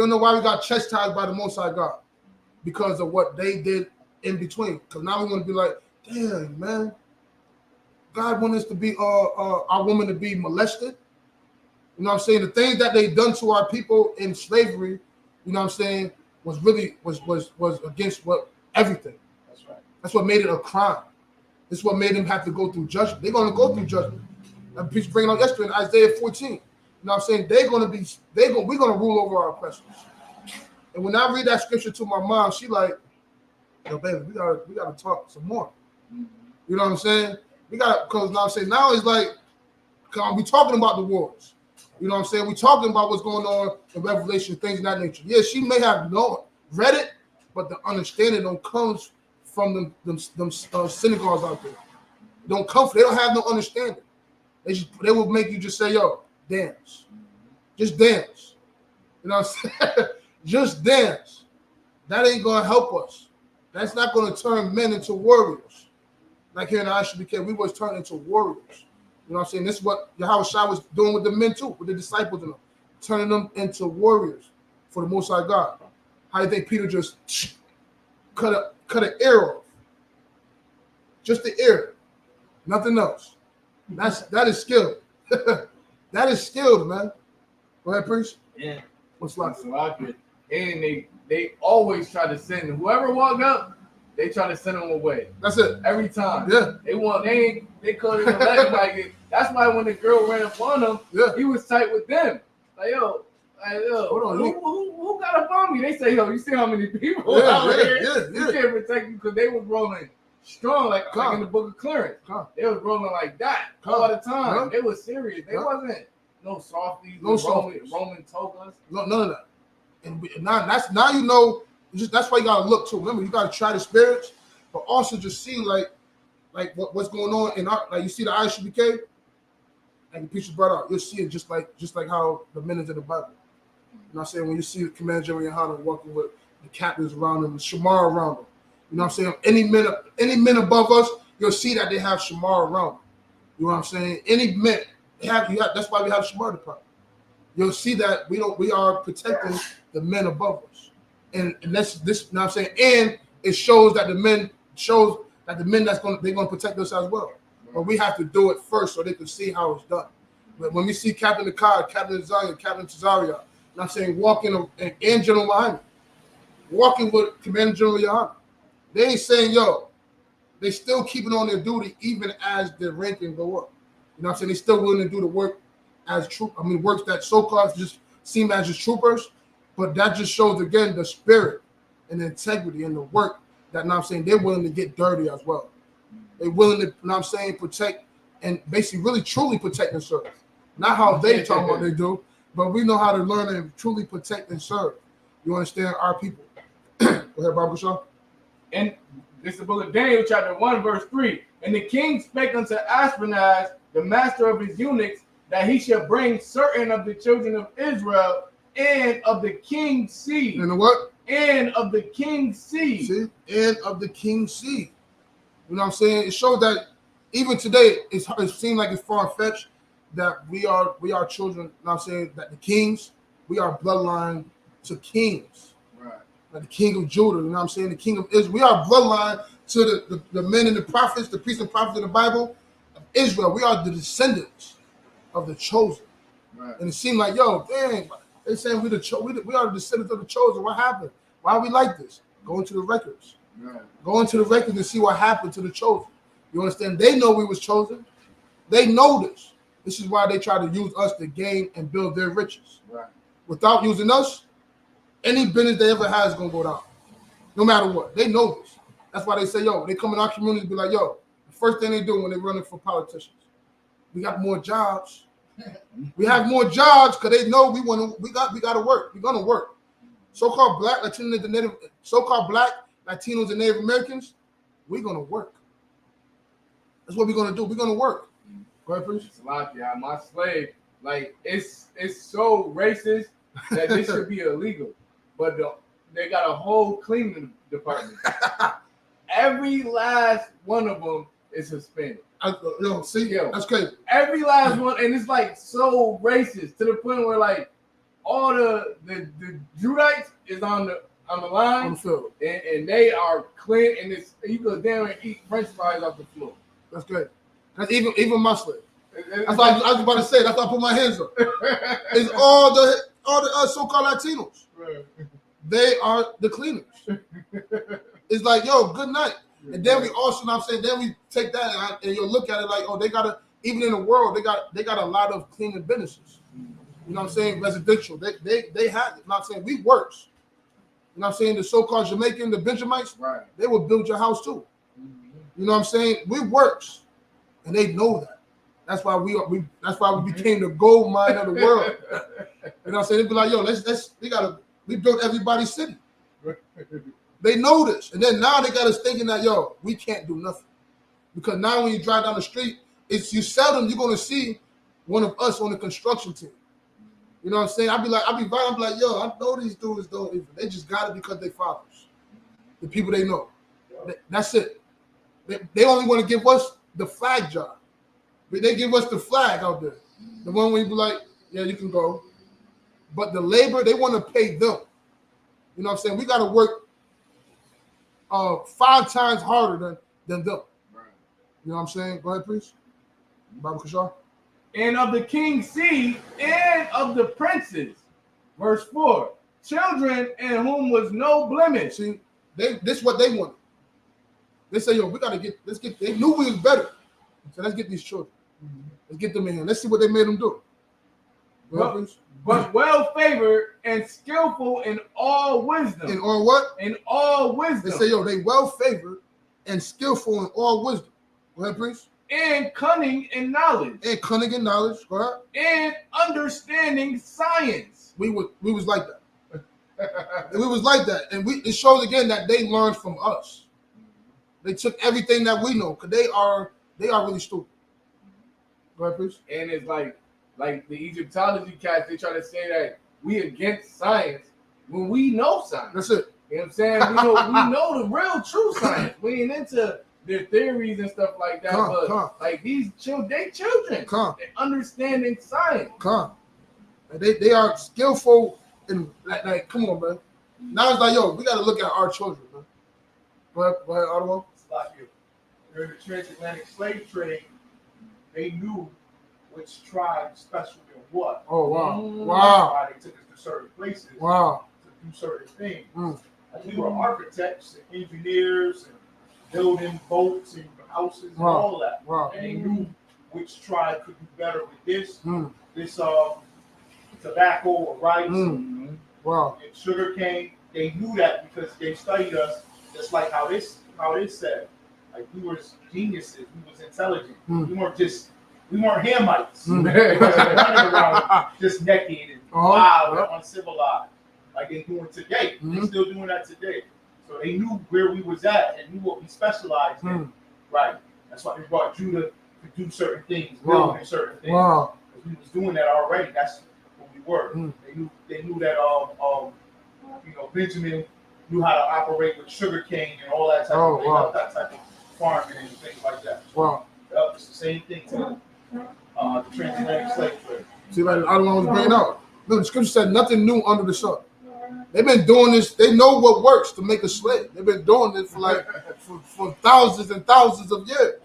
don't know why we got chastised by the Most High God because of what they did in between. Because now we're going to be like, damn, man. God wants us to be our woman to be molested. You know what I'm saying? The things that they done to our people in slavery, you know what I'm saying, was against everything. That's right. That's what made it a crime. This is what made them have to go through judgment. They're going to go through judgment. And Peter bringing out yesterday in Isaiah 14. You know what I'm saying? We're going to rule over our oppressors. And when I read that scripture to my mom, she like, yo, baby, we gotta talk some more. You know what I'm saying? Because you know what I'm saying, now it's like, we talking about the wars. You know what I'm saying? We talking about what's going on in Revelation, things of that nature. Yeah, she may have read it, but the understanding don't comes from them synagogues out there. They don't have no understanding. They will make you just say, yo, dance. Just dance. You know what I'm saying? Just dance. That ain't gonna help us. That's not gonna turn men into warriors. Like here in the ISUPK, we was turned into warriors. You know what I'm saying? This is what Yahushua was doing with the men too, with the disciples and them, turning them into warriors for the Most High God. How do you think Peter just cut an ear off? Just the ear, nothing else. That is skilled. That is skilled, man. Go ahead, priest. Yeah. What's like? And they always try to send whoever walked up. They try to send them away. That's it. Every time. Yeah. They couldn't even let him like it. That's why when the girl ran up on him, he was tight with them. Like yo, hold on, who got up on me? They say, yo, you see how many people out here? You can't protect you because they was rolling strong, like in the book of clearance. They was rolling like that all the time. They was serious. They wasn't no softies, Roman togas. No, none of that. And now you know. That's why you gotta look too. Remember, you gotta try the spirits, but also just see like what's going on in our, like you see the ISUPK, and the preacher brought out. You'll see it just like how the men is in the Bible. You know what I'm saying? When you see the Commander General Hananiah walking with the captains around them, the Shamar around them. You know what I'm saying? Any men above us, you'll see that they have Shamar around them. You know what I'm saying? Any men that's why we have Shamar department. You'll see that we are protecting the men above us. And that's this, you know what I'm saying? And it shows that the men they're gonna protect us as well. But we have to do it first so they can see how it's done. But when we see Captain Akkad, Captain Azariah, Captain Azariah, you know what I'm saying, walking and General Muhammad, walking with Commander General Yohanan, they ain't saying, yo, they still keeping on their duty even as their ranking go up. You know what I'm saying? They still willing to do the work as works that so-called just seem as just troopers. But that just shows, again, the spirit and the integrity and the work that, you know what I'm saying, they're willing to get dirty as well. They're willing to, you know what I'm saying, protect and basically really truly protect and serve. Not how they talk about they do, but we know how to learn and truly protect and serve. You understand? Our people. Go ahead, Barbara Shaw. And this is the book of Daniel, chapter 1, verse 3. And the king spake unto Ashpenaz, the master of his eunuchs, that he should bring certain of the children of Israel and of the king's seed. And the what? And of the king's seed. See? And of the king's seed. You know what I'm saying? It shows that even today, it seems like it's far-fetched that we are children, you know what I'm saying, that the kings, we are bloodline to kings. Right. Like the king of Judah, you know what I'm saying? The king of Israel. We are bloodline to the men and the prophets, the priests and prophets in the Bible of Israel. We are the descendants of the chosen. Right. And it seemed like, yo, dang, they saying we are the descendants of the chosen. What happened? Why are we like this? Go into the records. Right. Go into the records and see what happened to the chosen. You understand? They know we was chosen. They know this. This is why they try to use us to gain and build their riches. Right. Without using us, any business they ever had is going to go down. No matter what. They know this. That's why they say, yo, they come in our community and be like, yo, the first thing they do when they're running for politicians, we got more jobs. We have more jobs because they know we got to work. We're gonna work. So-called black Latinos and Native Americans, we're gonna work. That's what we're gonna do. We're gonna work. Go ahead, please. Salakia, my slave, like it's so racist that this should be illegal. But they got a whole cleaning department. Every last one of them is Hispanic. That's crazy. Every last one, and it's like so racist to the point where like all the Judites is on the line, and they are clean, and it's you go down and eat French fries off the floor. That's great. That's even my slave. That's what I was about to say. That's why I put my hands up. It's all the so-called Latinos. Right. They are the cleaners. It's like, yo, good night. And then we also, you know what I'm saying, then we take that and you'll look at it like, oh, they gotta, even in the world, they got a lot of cleaning businesses. You know what I'm saying? Residential. They have it. You know what I'm saying? We works. You know what I'm saying? The so-called Jamaican, the Benjamites, right, they will build your house too. You know what I'm saying? We works. And they know that. That's why we became the gold mine of the world. You know what I'm saying? They be like, yo, we built everybody's city. They know this. And then now they got us thinking that, yo, we can't do nothing. Because now when you drive down the street, you're going to see one of us on the construction team. You know what I'm saying? I'm like, yo, I know these dudes don't even. They just got it because they fathers. The people they know. That's it. They only want to give us the flag job. But they give us the flag out there. The one where you be like, yeah, you can go. But the labor, they want to pay them. You know what I'm saying? We got to work 5 times harder than them. Right. You know what I'm saying? Go ahead, please. Bible Kashar. And of the king's seed and of the princes. Verse 4. Children in whom was no blemish. See, this is what they wanted. They say, yo, they knew we was better. So let's get these children. Let's get them in here. Let's see what they made them do. But well favored and skillful in all wisdom. In all what? In all wisdom. They say, yo, they well favored and skillful in all wisdom. Go ahead, please. And cunning in knowledge. And cunning in knowledge. Go ahead. And understanding science. We was like that. We was like that. And it shows again that they learned from us. They took everything that we know because they are really stupid. Go ahead, please. And it's like the Egyptology cats, they try to say that we against science when we know science. That's it. You know what I'm saying? We know the real true science. We ain't into their theories and stuff like that. Like these children, they understanding science. They are skillful and like come on, man. Now it's like, yo, we gotta look at our children, man. Go ahead, Ottawa. During the transatlantic slave trade, they knew which tribe special in what. Oh, wow. That's Wow. why they took us to certain places Wow. to do certain things. And we were architects and engineers and building boats and houses and all of that. Wow. And they knew which tribe could do better with this tobacco or rice Wow. and sugar cane. They knew that because they studied us just like how this said. Like we were geniuses, we was intelligent. We weren't Hamites. We wasn't running around just naked and wild and uncivilized like they're doing today. They're still doing that today. So they knew where we was at and knew what we specialized in. Right. That's why they brought Judah to do certain things, Wow. building certain things. Wow. We was doing that already. That's what we were. They knew that Benjamin knew how to operate with sugar cane and all that type of thing, that type of farming and things like that. Wow. It's the same thing to the transatlantic slave trade. See, like I don't know what's bringing out. Look, the scripture said nothing new under the sun. They've been doing this. They know what works to make a slave. They've been doing this for thousands and thousands of years.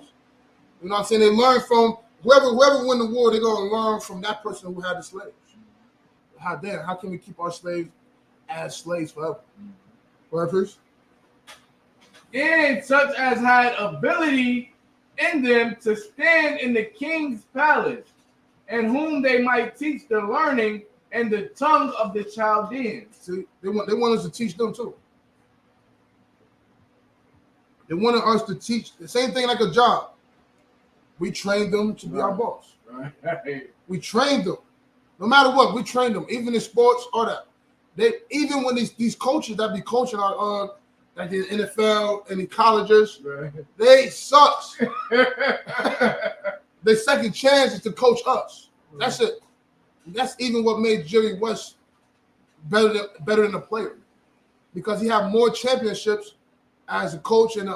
You know what I'm saying? They learn from whoever won the war. They're gonna learn from that person who had the slaves. How can we keep our slaves as slaves forever? Please. And such as had ability in them to stand in the king's palace, and whom they might teach the learning and the tongue of the Chaldeans. See, they want us to teach them too. They wanted us to teach the same thing like a job. We trained them to be our boss. Right. We trained them. No matter what, we trained them. Even in sports, all that. Even when these coaches that be coaching our like in the NFL and in colleges, they sucks. Their second chance is to coach us. That's it. That's even what made Jerry West better than a player, because he had more championships as a coach and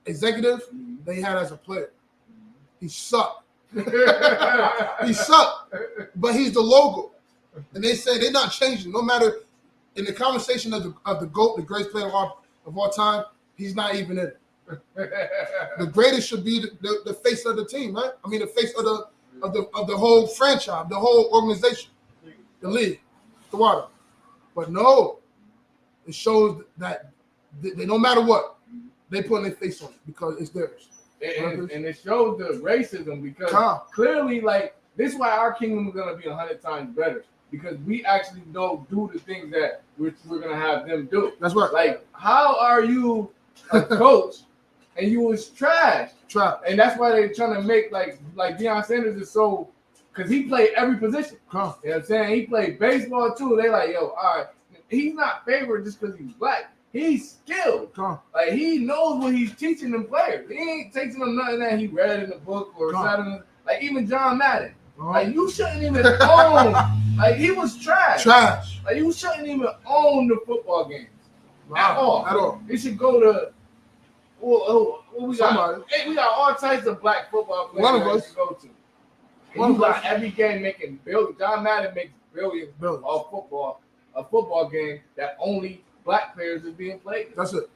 executive than he had as a player. He sucked. He sucked, but he's the logo. And they say they're not changing. No matter in the conversation of the GOAT, the greatest player of all time, he's not even in it. The greatest should be the face of the team, right? I mean, the face of the whole franchise, the whole organization, the league, the water. But no, it shows that they no matter what, they put their face on it because it's theirs. And it shows the racism because clearly, like, this is why our kingdom is going to be 100 times better, because we actually don't do the things that we're going to have them do. That's right. Like, how are you a coach and you was trash? And that's why they're trying to make, like Deion Sanders is so, because he played every position. You know what I'm saying? He played baseball too. They like, yo, all right, he's not favored just because he's black. He's skilled. Like, he knows what he's teaching them players. He ain't teaching them nothing that he read in the book or something. Like, even John Madden. Like, you shouldn't even own. Like, he was trash. Like, you shouldn't even own the football games at all. It should go to. We got all types of black football players. One of us go to. And you got every game making billions. John Madden makes billions off football. A football game that only black players is being played. That's it.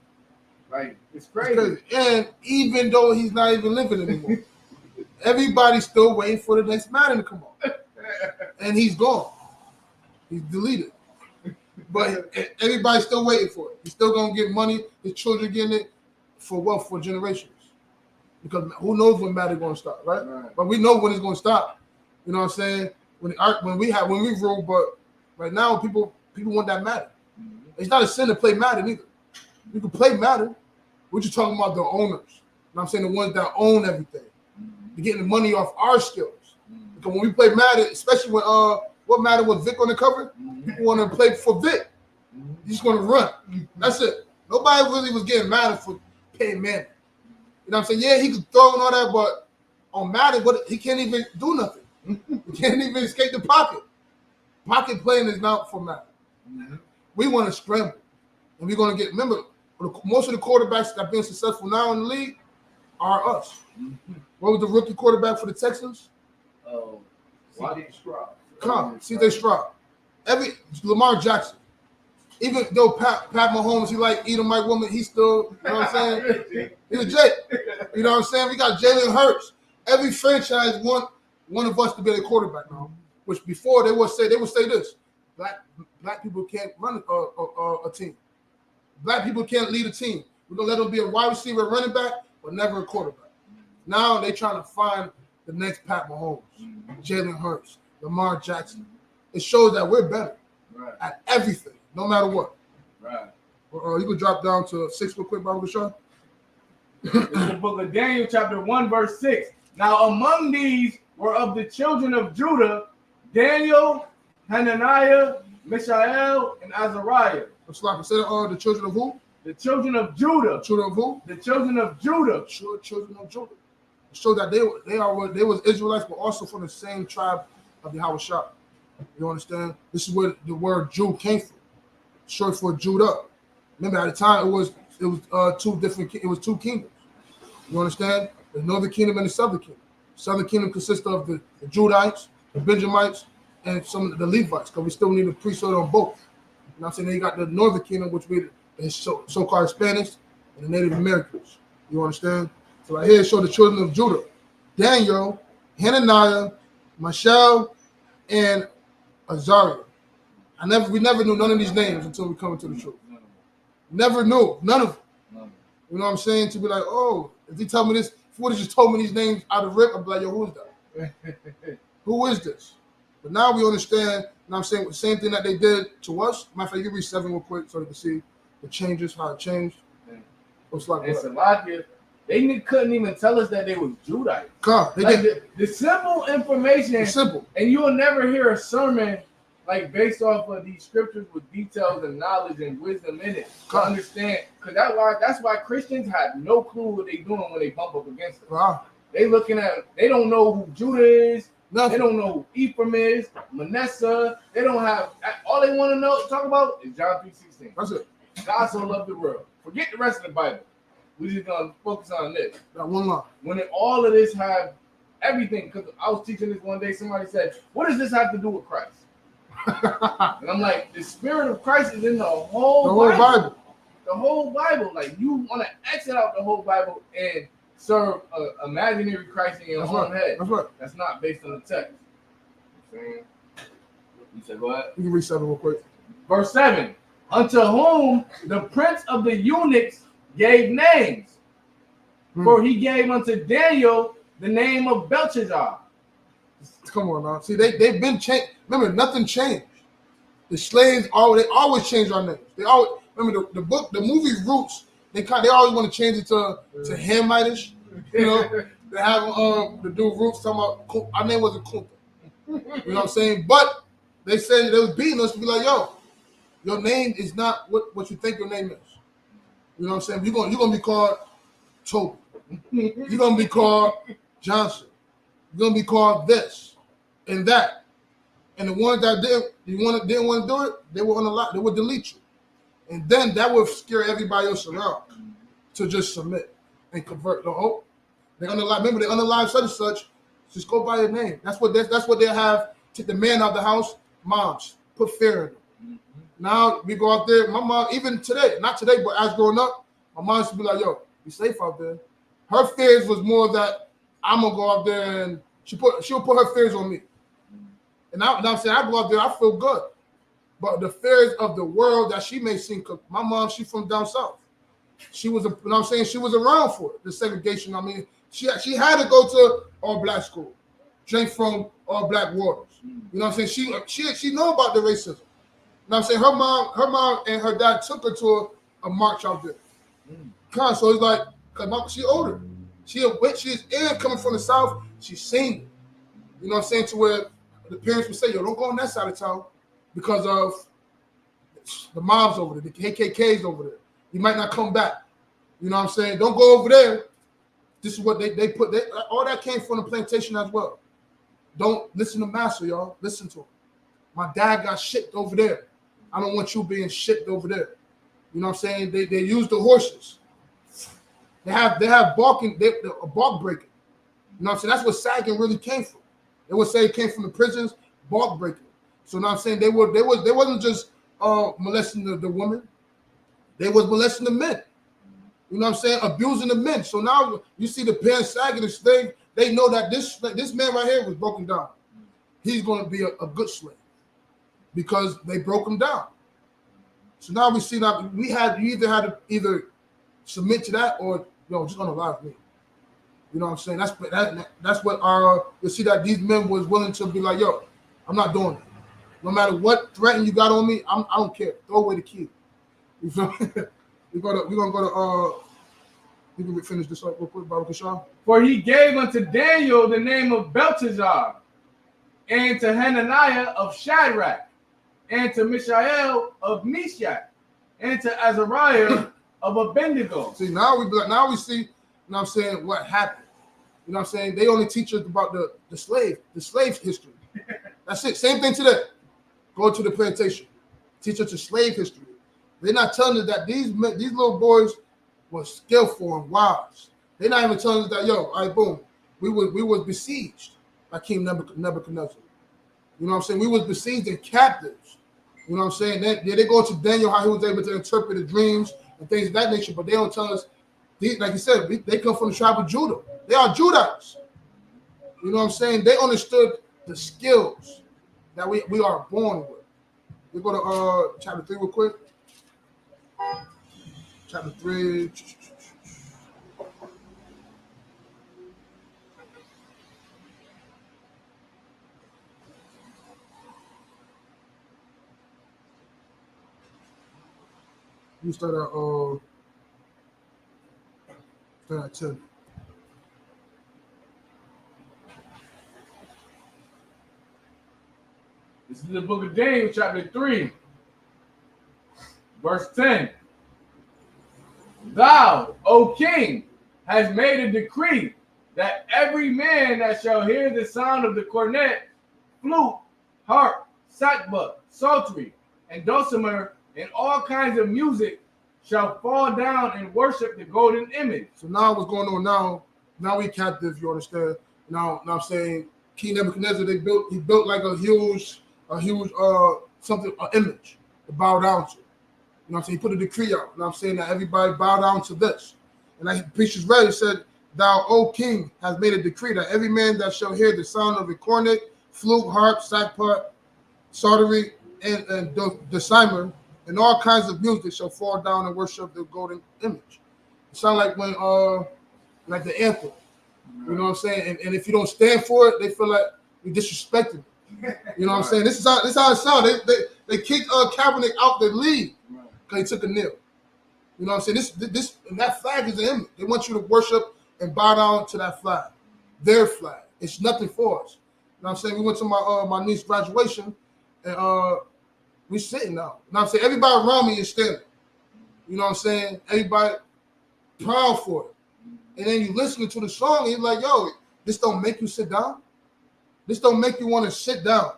Like, it's crazy. And even though he's not even living anymore, everybody's still waiting for the next Madden to come on. And he's gone. He's deleted. But everybody's still waiting for it. He's still going to get money. His children getting it for what? For generations. Because who knows when Madden's going to stop, right? But we know when it's going to stop. You know what I'm saying? When we rule, but right now people want that Madden. It's not a sin to play Madden either. You can play Madden. We're just talking about the owners. You know what I'm saying? The ones that own everything. They're getting the money off our skills. Because when we play Madden, especially when what Madden was Vic on the cover, people want to play for Vic. He's just going to run. That's it. Nobody really was getting Madden for paying Madden. You know what I'm saying? Yeah, he could throw and all that, but on Madden, he can't even do nothing. He can't even escape the pocket. Pocket playing is not for Madden. We want to scramble. And we're going to get, remember, most of the quarterbacks that have been successful now in the league are us. What was the rookie quarterback for the Texans? C.J. Stroud. C.J. Stroud. Lamar Jackson. Even though Pat Mahomes, he like Edomite woman, he's still, you know what I'm saying? He's a J. You know what I'm saying? We got Jalen Hurts. Every franchise want one of us to be a quarterback now. Which before they would say this. Black people can't run a team. Black people can't lead a team. We're going to let them be a wide receiver, running back, but never a quarterback. Now they're trying to find the next Pat Mahomes, Jalen Hurts, Lamar Jackson. It shows that we're better at everything, no matter what. You can drop down to 6 real quick, Bible Sean. It's the book of Daniel, chapter 1, verse 6. Now among these were of the children of Judah, Daniel, Hananiah, Misheal, and Azariah. What's like I said, the children of who? The children of Judah. Children of who? The children of Judah. Children of Judah. Show that they was Israelites, but also from the same tribe of Yahushua. You understand? This is where the word Jew came from, short for Judah. Remember, at the time it was two kingdoms. You understand? The northern kingdom and the southern kingdom. Southern kingdom consists of the Judites, the Benjamites, and some of the Levites, because we still need a priesthood on both. You know what I'm saying? Then you got the northern kingdom, which we the so-called Hispanics and the Native Americans. You understand? So right here show the children of Judah: Daniel, Hananiah, Misheal, and Azariah. We never knew none of these names until we come into the truth. Never knew none of them. You know what I'm saying? To be like, oh, if he tell me this, if he would have just told me these names out of rip, I'd be like, yo, who is that? Who is this? But now we understand. You know what I'm saying? The same thing that they did to us. Matter of fact, you read 7 real quick so you can see the changes, how it changed. It's like they couldn't even tell us that they were Judites. They like did. The simple information. It's simple. And you will never hear a sermon like based off of these scriptures with details and knowledge and wisdom in it to understand. Because that's why Christians have no clue what they're doing when they bump up against us. They don't know who Judah is. Nothing. They don't know who Ephraim is, Manasseh. They don't have, all they want to talk about is John 3:16. That's it. God so loved the world. Forget the rest of the Bible. We're just going to focus on this. That one line. When all of this have everything, because I was teaching this one day, somebody said, what does this have to do with Christ? And I'm like, the spirit of Christ is in the whole Bible. The whole Bible. Like, you want to exit out the whole Bible and serve an imaginary Christ in your own head. That's right. That's not based on the text. You said what? You can read 7 real quick. Verse 7. Unto whom the prince of the eunuchs gave names. For he gave unto Daniel the name of Belshazzar. Come on now. See, they've been changed. Remember, nothing changed. The slaves always change our names. They always remember the movie Roots. They always want to change it to Hamitish. You know, they have the dude Roots talking about our name wasn't Kunta. You know what I'm saying? But they said they was beating us to be like, yo, your name is not what you think your name is. You know what I'm saying? You're gonna be called Toby. You're gonna be called Johnson. You're gonna be called this and that. And the ones that didn't want to do it, they were unalive. They would delete you. And then that would scare everybody else around to just submit and convert. The hope they're unalive. Remember, they unalive such and such. Just go by your name. That's what they have. Take the man out of the house. Moms put fear in them. Now we go out there. My mom, even today, not today, but as growing up, my mom used to be like, "Yo, be safe out there." Her fears was more that I'm gonna go out there and she'll put her fears on me. And I'm saying I go out there, I feel good. But the fears of the world that she may see, cause my mom, she from down south. She was, you know what I'm saying, she was around for it, the segregation. I mean, she had to go to all black school, drink from all black waters. You know what I'm saying? She know about the racism. You know what I'm saying? Her mom and her dad took her to a march out there. So it's like, cause she older. She's in coming from the south. She's seen it. You know what I'm saying? To where the parents would say, yo, don't go on that side of town because of the mobs over there, the KKKs over there. You might not come back. You know what I'm saying? Don't go over there. This is what they put. All that came from the plantation as well. Don't listen to Master, y'all. Listen to him. My dad got shipped over there. I don't want you being shipped over there. You know what I'm saying? They use the horses. They have balking, a balk breaking. You know what I'm saying? That's what sagging really came from. They would say it came from the prisons, balk breaking. So now I'm saying they wasn't just molesting the women. They was molesting the men. You know what I'm saying? Abusing the men. So now you see the parents sagging the slave. They know that this man right here was broken down. He's going to be a good slave because they broke him down. So now we see that you either had to submit to that or just unalive me. You know what I'm saying? That's what you'll see that these men was willing to be like, yo, I'm not doing it. No matter what threat you got on me, I don't care. Throw away the key. You feel me? We're gonna go to you can finish this up real quick, Baba Kashan. For he gave unto Daniel the name of Belshazzar, and to Hananiah of Shadrach, and to Mishael of Meshach, and to Azariah of Abednego. See, now we see, you know what I'm saying, what happened. You know what I'm saying? They only teach us about the slave history. That's it. Same thing today. Go to the plantation. Teach us the slave history. They're not telling us that these little boys were skillful and wise. They're not even telling us that, yo, all right, boom, we was besieged by King Nebuchadnezzar. You know what I'm saying? We was besieged and captives. You know what I'm saying? They go to Daniel, how he was able to interpret the dreams and things of that nature, but they don't tell us, like you said, they come from the tribe of Judah. They are Judites. You know what I'm saying? They understood the skills that we are born with. We go to chapter 3 real quick. Chapter 3. You start at 10. This is the book of James, chapter 3, verse 10. Thou, O king, hast made a decree that every man that shall hear the sound of the cornet, flute, harp, sackbut, psaltery, and dulcimer, and all kinds of music shall fall down and worship the golden image. So now what's going on now? Now we captive, you understand? Now I'm saying King Nebuchadnezzar, he built like a huge something, an image to bow down to. You know what I'm saying? He put a decree out. You know what I'm saying? That everybody bow down to this. And like the preachers read, it said, thou, O king, has made a decree that every man that shall hear the sound of a cornet, flute, harp, sackbut, psaltery, and dulcimer, and all kinds of music shall fall down and worship the golden image. It sounds like when like the anthem. You know what I'm saying? And if you don't stand for it, they feel like you're disrespecting it. You know what I'm saying? This is how it sounds. They kicked Kaepernick out the league because he took a kneel. You know what I'm saying? This and that flag is an image. They want you to worship and bow down to that flag, their flag. It's nothing for us. You know what I'm saying? We went to my niece's graduation, and we sitting now. You know what I'm saying? Everybody around me is standing. You know what I'm saying? Everybody proud for it. And then you listening to the song, and you're like, yo, this don't make you sit down? This don't make you want to sit down.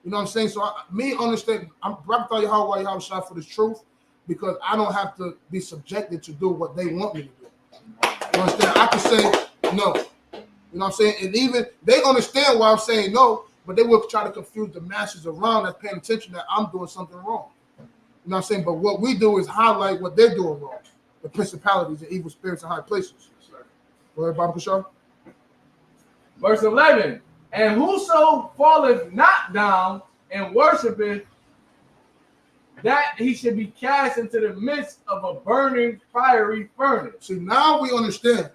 You know what I'm saying? So me understand, I'm thanking Yahweh Yahweh Shai for this truth, because I don't have to be subjected to do what they want me to do. You understand? I can say no. You know what I'm saying? And even they understand why I'm saying no, but they will try to confuse the masses around that's paying attention that I'm doing something wrong. You know what I'm saying? But what we do is highlight what they're doing wrong. The principalities and evil spirits in high places. Go ahead, Baba Kishar. Verse 11. And whoso falleth not down and worshipeth, that he should be cast into the midst of a burning fiery furnace. See, now we understand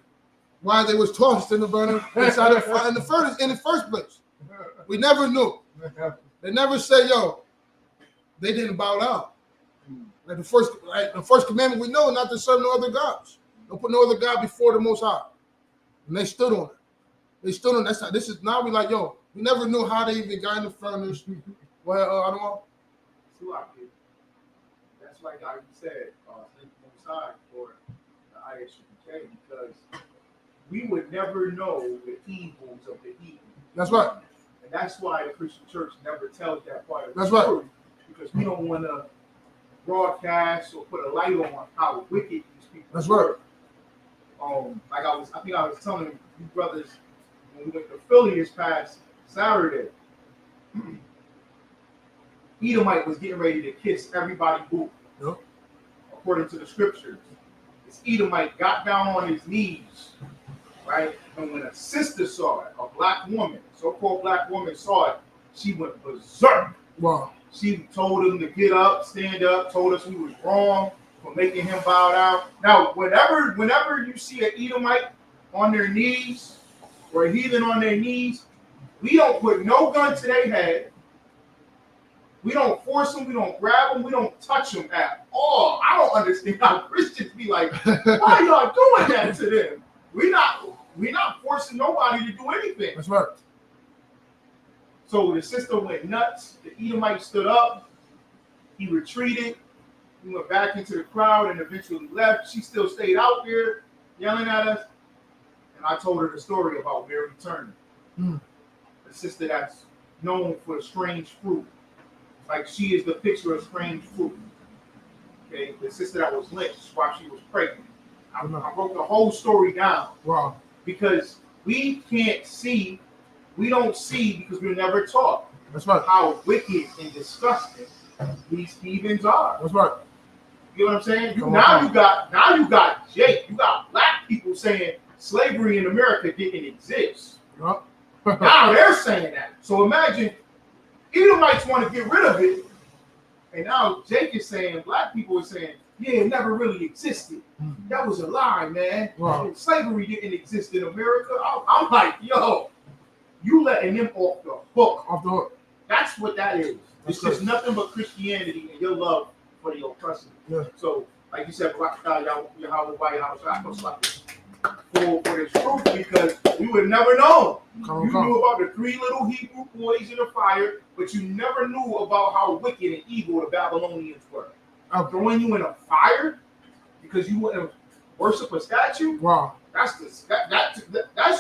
why they was tossed in the burning inside in the furnace in the first place. We never knew. They never say, yo, they didn't bow down. Like the first commandment we know, not to serve no other gods. Don't put no other God before the Most High. And they stood on it. They stood on that. This is now we like, yo, we never knew how they even got in the furnace. Well, I don't know. That's like I said, thank you Most High for the ISUPK, because we would never know the evils of the evil. That's right. And that's why the Christian church never tells that part of the That's story. right. Because we don't want to broadcast or put a light on how wicked these people That's were. right. I think I was telling you brothers when we went to Philly this past Saturday, Edomite was getting ready to kiss everybody's boot. Yep. According to the scriptures. This Edomite got down on his knees, right? And when a sister saw it, a black woman, so-called black woman saw it, she went berserk. Wow. She told him to get up, stand up, told us we was wrong for making him bow down. Now, whenever you see an Edomite on their knees or a heathen on their knees, we don't put no gun to their head. We don't force them. We don't grab them. We don't touch them at all. I don't understand how Christians be like, why y'all doing that to them? We're not forcing nobody to do anything. That's right. So the sister went nuts. The Edomite stood up. He retreated. He went back into the crowd and eventually left. She still stayed out there yelling at us. and I told her the story about Mary Turner, the sister that's known for strange fruit. Like she is the picture of strange fruit. Okay, the sister that was lynched while she was pregnant. I wrote the whole story down. Wow. Because we can't see, we don't see because we're never taught. That's right. How wicked and disgusting these heathens are. That's right. You know what I'm saying? Now you got Jake, you got black people saying slavery in America didn't exist. Yep. Now they're saying that. So imagine Edomites want to get rid of it, and now Jake is saying, black people are saying, yeah, it never really existed. That was a lie, man. Wow. Slavery didn't exist in America. I'm like, yo, you letting them off the hook. Off the hook. That's what that is. It's just nothing but Christianity and your love for the oppressor. Yeah. So, like you said, for this truth, because we would never know. You knew about the 3 little Hebrew boys in the fire, but you never knew about how wicked and evil the Babylonians were. Throwing you in a fire because you wouldn't worship a statue. Wow. That's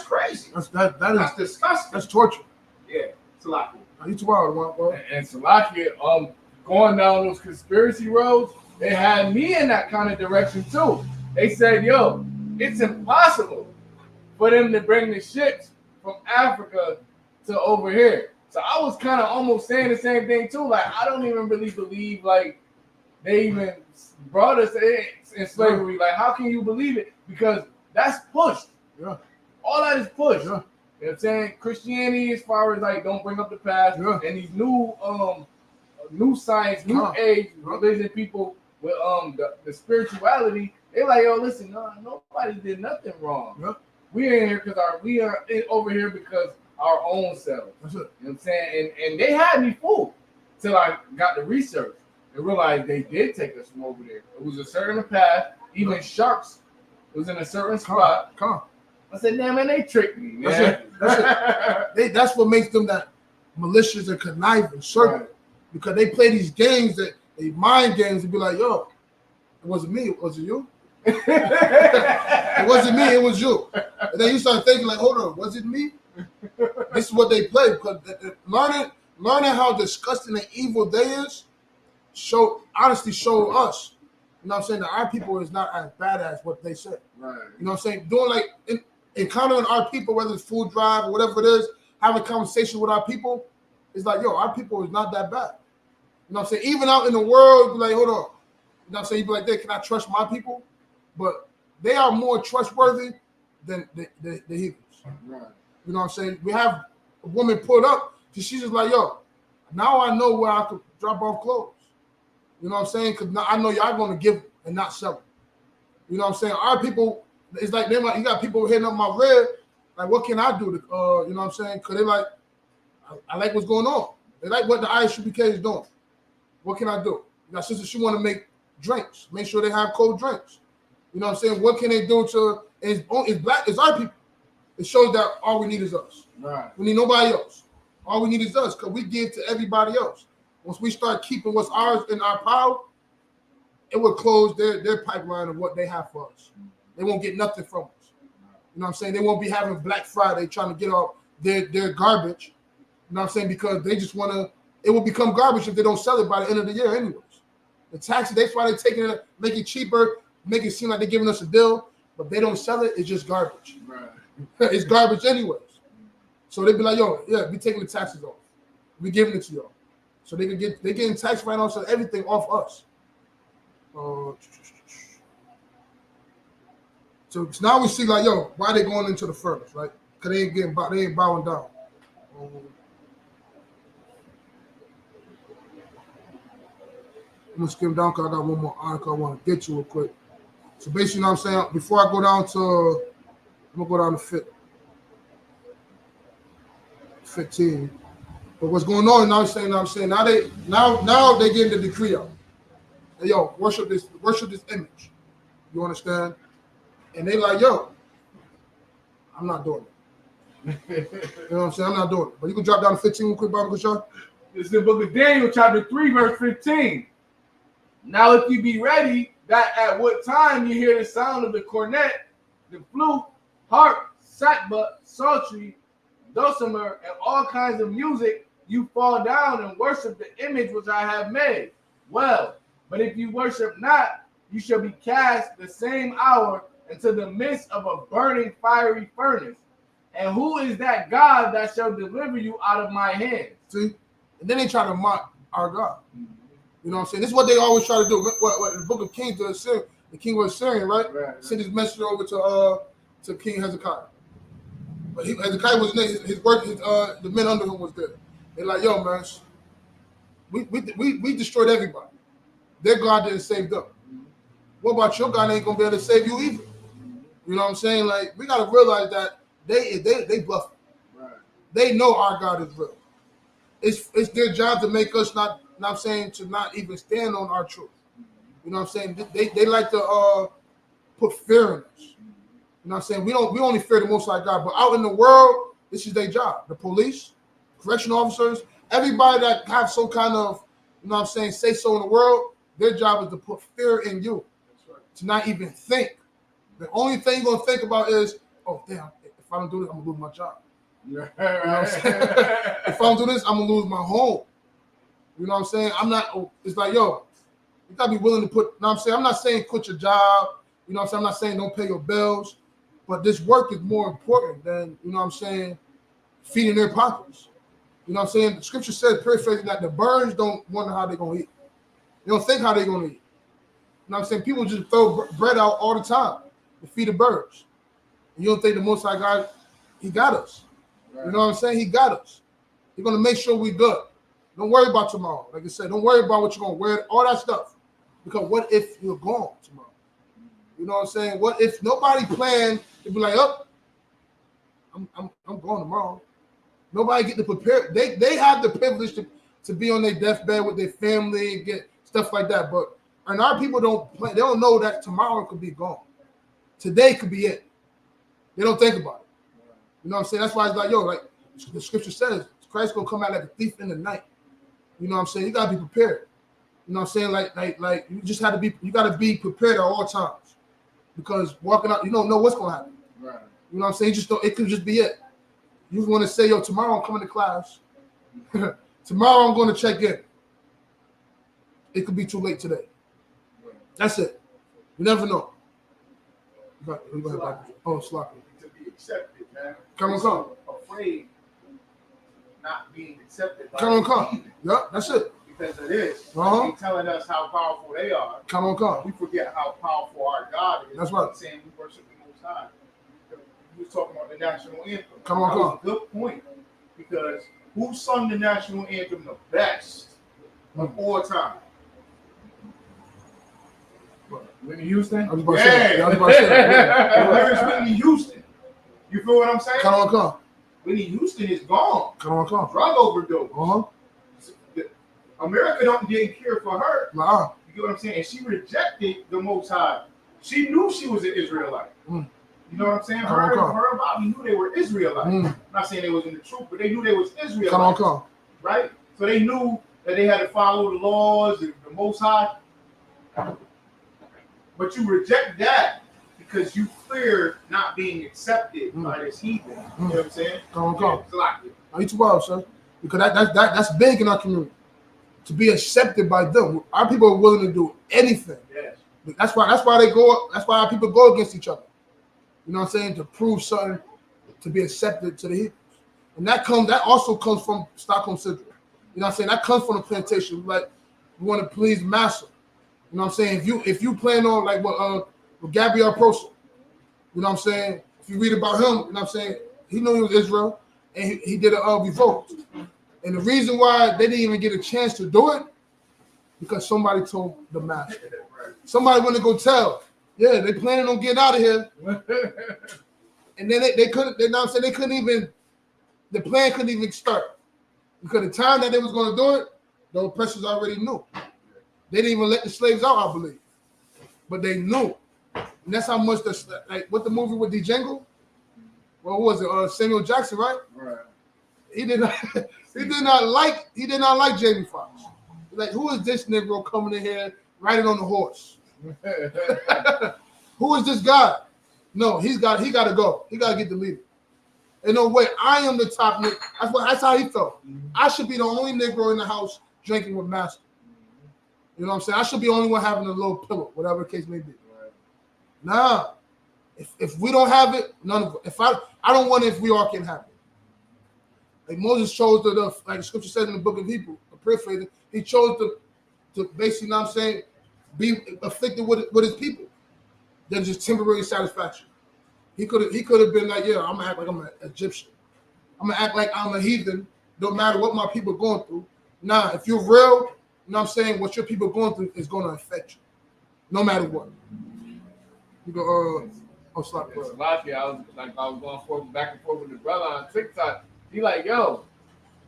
crazy. That's disgusting. That's torture. Yeah, Salakia. You too wild, bro. And Salakia, going down those conspiracy roads, they had me in that kind of direction too. They said, yo, it's impossible for them to bring the ships from Africa to over here. So I was kind of almost saying the same thing too. Like, I don't even really believe like they even brought us in slavery. Like, how can you believe it? Because that's pushed. Yeah. All that is pushed. Yeah. You know what I'm saying? Christianity, as far as like don't bring up the past, and these new science, new age religion people with the spirituality, they're like, yo, listen, nobody did nothing wrong. Yeah. We are in here because we are over here because our own selves. That's it. You know what I'm saying? And they had me fooled till I got the research and realized they did take us from over there. It was a certain path. Even sharks was in a certain spot. I said, damn, man, they tricked me, man. That's it. That's what makes them that malicious and conniving serpent. Because they play these games that they mind games and be like, yo, it wasn't me, was it you? It wasn't me, it was you. And then you start thinking like, hold on, was it me? This is what they play. Because learning how disgusting and evil they is, honestly show us, you know what I'm saying, that our people is not as bad as what they say. Right. You know what I'm saying? Doing like encountering our people, whether it's food drive or whatever it is, having a conversation with our people, it's like, yo, our people is not that bad. You know what I'm saying? Even out in the world, be like, hold on. You know what I'm saying? You be like, can I trust my people? But they are more trustworthy than the Hebrews. Right. You know what I'm saying? We have a woman pulled up, she's just like, yo, now I know where I could drop off clothes. You know what I'm saying? Because I know y'all going to give and not sell it. You know what I'm saying? Our people, it's like, they're like, you got people hitting up my red, like, what can I do to, you know what I'm saying? Because they like, I like what's going on. They like what the ISUPK is doing. What can I do? You got sisters, she want to make drinks, make sure they have cold drinks. You know what I'm saying? What can they do to, it's black, it's our people. It shows that all we need is us. Right. We need nobody else. All we need is us because we give to everybody else. Once we start keeping what's ours in our power, it will close their pipeline of what they have for us. They won't get nothing from us. You know what I'm saying? They won't be having Black Friday trying to get off their garbage. You know what I'm saying? Because they just want to, it will become garbage if they don't sell it by the end of the year anyways. The taxes, that's why they're taking it, make it cheaper, make it seem like they're giving us a deal, but they don't sell it, it's just garbage. Right. It's garbage anyways. So they'd be like, yo, yeah, we taking the taxes off. We giving it to y'all. So they're getting tax write-offs on everything off us. So now we see like, yo, why they going into the furnace, right? Because they ain't bowing down. I'm gonna skim down because I got one more article I want to get to real quick. So basically, you know what I'm saying? Before I go down to, I'm gonna go down to 15. But what's going on now? Now they getting the decree out. Hey, yo, worship this image. You understand? And they like, yo, I'm not doing it. You know what I'm saying? I'm not doing it. But you can drop down to 15 real quick, Bible Kushar. It's the book of Daniel, chapter 3, verse 15. Now, if you be ready, that at what time you hear the sound of the cornet, the flute, harp, sackbut, psaltery, dulcimer, and all kinds of music, you fall down and worship the image which I have made. Well, but if you worship not, you shall be cast the same hour into the midst of a burning fiery furnace. And who is that God that shall deliver you out of my hands? See? And then they try to mock our God. You know what I'm saying? This is what they always try to do. What the book of Kings, the king was Syrian, right? Sent his messenger over to King Hezekiah. But Hezekiah was his work. The men under him was there. They're like, yo, man, we destroyed everybody. Their God didn't save them. What about your God? Ain't gonna be able to save you either. You know what I'm saying? Like, we gotta realize that they bluff. Right. They know our God is real. It's their job to make us not saying to not even stand on our truth. You know what I'm saying? They like to put fear in us. You know what I'm saying? We only fear the Most High God, but out in the world, this is their job. The police, correctional officers, everybody that have some kind of, you know what I'm saying, say so in the world, their job is to put fear in you. To not even think. The only thing you're gonna think about is, oh damn, if I don't do this, I'm gonna lose my job. You know what I'm saying? If I don't do this, I'm gonna lose my home. You know what I'm saying? It's like, yo, you gotta be willing to put, you know what I'm saying? I'm not saying quit your job, you know what I'm saying? I'm not saying don't pay your bills, but this work is more important than, you know what I'm saying, feeding their pockets. You know what I'm saying? The scripture says, paraphrasing, that the birds don't wonder how they're gonna eat. They don't think how they're gonna eat. You know what I'm saying? People just throw bread out all the time to feed the birds. And you don't think the Most High God, he got us. Right. You know what I'm saying? He got us. He's going to make sure we good. Don't worry about tomorrow. Like I said, don't worry about what you're going to wear, all that stuff. Because what if you're gone tomorrow? You know what I'm saying? What if nobody planned to be like, oh, I'm going tomorrow. Nobody get to prepare. They have the privilege to be on their deathbed with their family and get stuff like that. And our people don't plan. They don't know that tomorrow could be gone. Today could be it. They don't think about it. You know what I'm saying? That's why it's like, yo, like the scripture says, Christ's gonna come out like a thief in the night. You know what I'm saying? You gotta be prepared. You know what I'm saying? Like you just have to be. You gotta be prepared at all times, because walking out, you don't know what's gonna happen. Right. You know what I'm saying? You just don't. It could just be it. You want to say, yo, tomorrow I'm coming to class. Tomorrow I'm going to check in. It could be too late today. That's it. You never know. Oh, sloppy. To be accepted, man. Come on. Afraid not being accepted. Come. Yeah, that's it. Because of this. Uh-huh. They telling us how powerful they are. Come on. We forget how powerful our God is. That's right. I'm saying we worship the Most High. We was talking about the national anthem. Come on. That was a good point. Because who sung the national anthem the best of all time? Whitney Houston? I was about to say that. Where's Whitney Houston? You feel what I'm saying? Come on. Whitney Houston is gone. Come on. Drug overdose. Uh-huh. America didn't care for her. Nah. You get what I'm saying? And she rejected the Most High. She knew she was an Israelite. Mm. You know what I'm saying? Her and Bobby knew they were Israelites. I'm not saying they was in the truth, but they knew they was Israelites. Come on. Right? So they knew that they had to follow the laws and the Most High. But you reject that because you fear not being accepted by this heathen. You know what I'm saying? Come on. Yeah, you too wild, son. Because that's big in our community. To be accepted by them. Our people are willing to do anything. Yes. That's why they go. That's why our people go against each other. You know what I'm saying? To prove something, to be accepted to the Hebrews. And that also comes from Stockholm Syndrome. You know what I'm saying? That comes from the plantation. Like, we want to please master. You know what I'm saying? If you plan on like what Gabriel Prosel, you know what I'm saying? If you read about him, you know what I'm saying? He knew he was Israel, and he did a revolt. And the reason why they didn't even get a chance to do it, because somebody told the master. Somebody went to go tell. Yeah, they planning on getting out of here. And then they couldn't, you know what I'm saying? They couldn't even, the plan couldn't even start. Because the time that they was going to do it, the oppressors already knew. They didn't even let the slaves out, I believe. But they knew. And that's how much, like, what the movie with Django? What was it? Samuel Jackson, right? Right. He did not like Jamie Foxx. Like, who is this Negro coming in here riding on the horse? Who is this guy? No, he got to go. He got to get deleted. Ain't no way. I am the top nigga. That's how he felt. I should be the only Negro in the house drinking with Master. You know what I'm saying? I should be the only one having a little pillow, whatever the case may be. Right. Nah. If we don't have it, none of it. If I don't want it if we all can have it. Like Moses chose like the scripture says in the book of Hebrews, paraphrasing, he chose to basically, you know what I'm saying, be afflicted with his people than just temporary satisfaction. He could have been like, yeah, I'm gonna act like I'm an Egyptian. I'm gonna act like I'm a heathen, no matter what my people are going through. Nah, if you're real, you know what I'm saying, what your people are going through is gonna affect you, no matter what. You go, I was going back and forth with the brother on TikTok. He like, yo,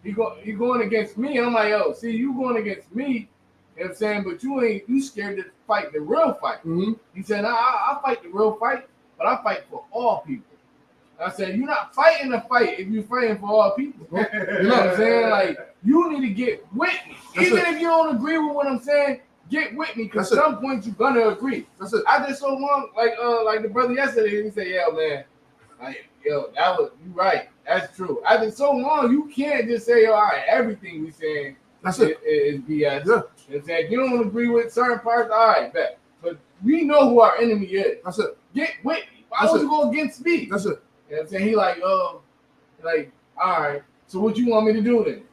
he going against me. And I'm like, yo, see, you going against me, you know what I'm saying, but you scared to fight the real fight. Mm-hmm. He said, I fight the real fight, but I fight for all people. I said, you're not fighting a fight if you're fighting for all people. You know what I'm saying? Like, you need to get with me. Even if you don't agree with what I'm saying, get with me, because at some point you're gonna agree. That's it. I just so long, like the brother yesterday, he said, "Yeah, man, you right. That's true." After so long, you can't just say, "All right, everything we saying is BS." Yeah. You know what I'm saying? If you don't agree with certain parts, all right, bet. But we know who our enemy is. That's it. Get with me. Why would you go against me? That's it. You know what I'm saying? He like, all right. So what you want me to do then?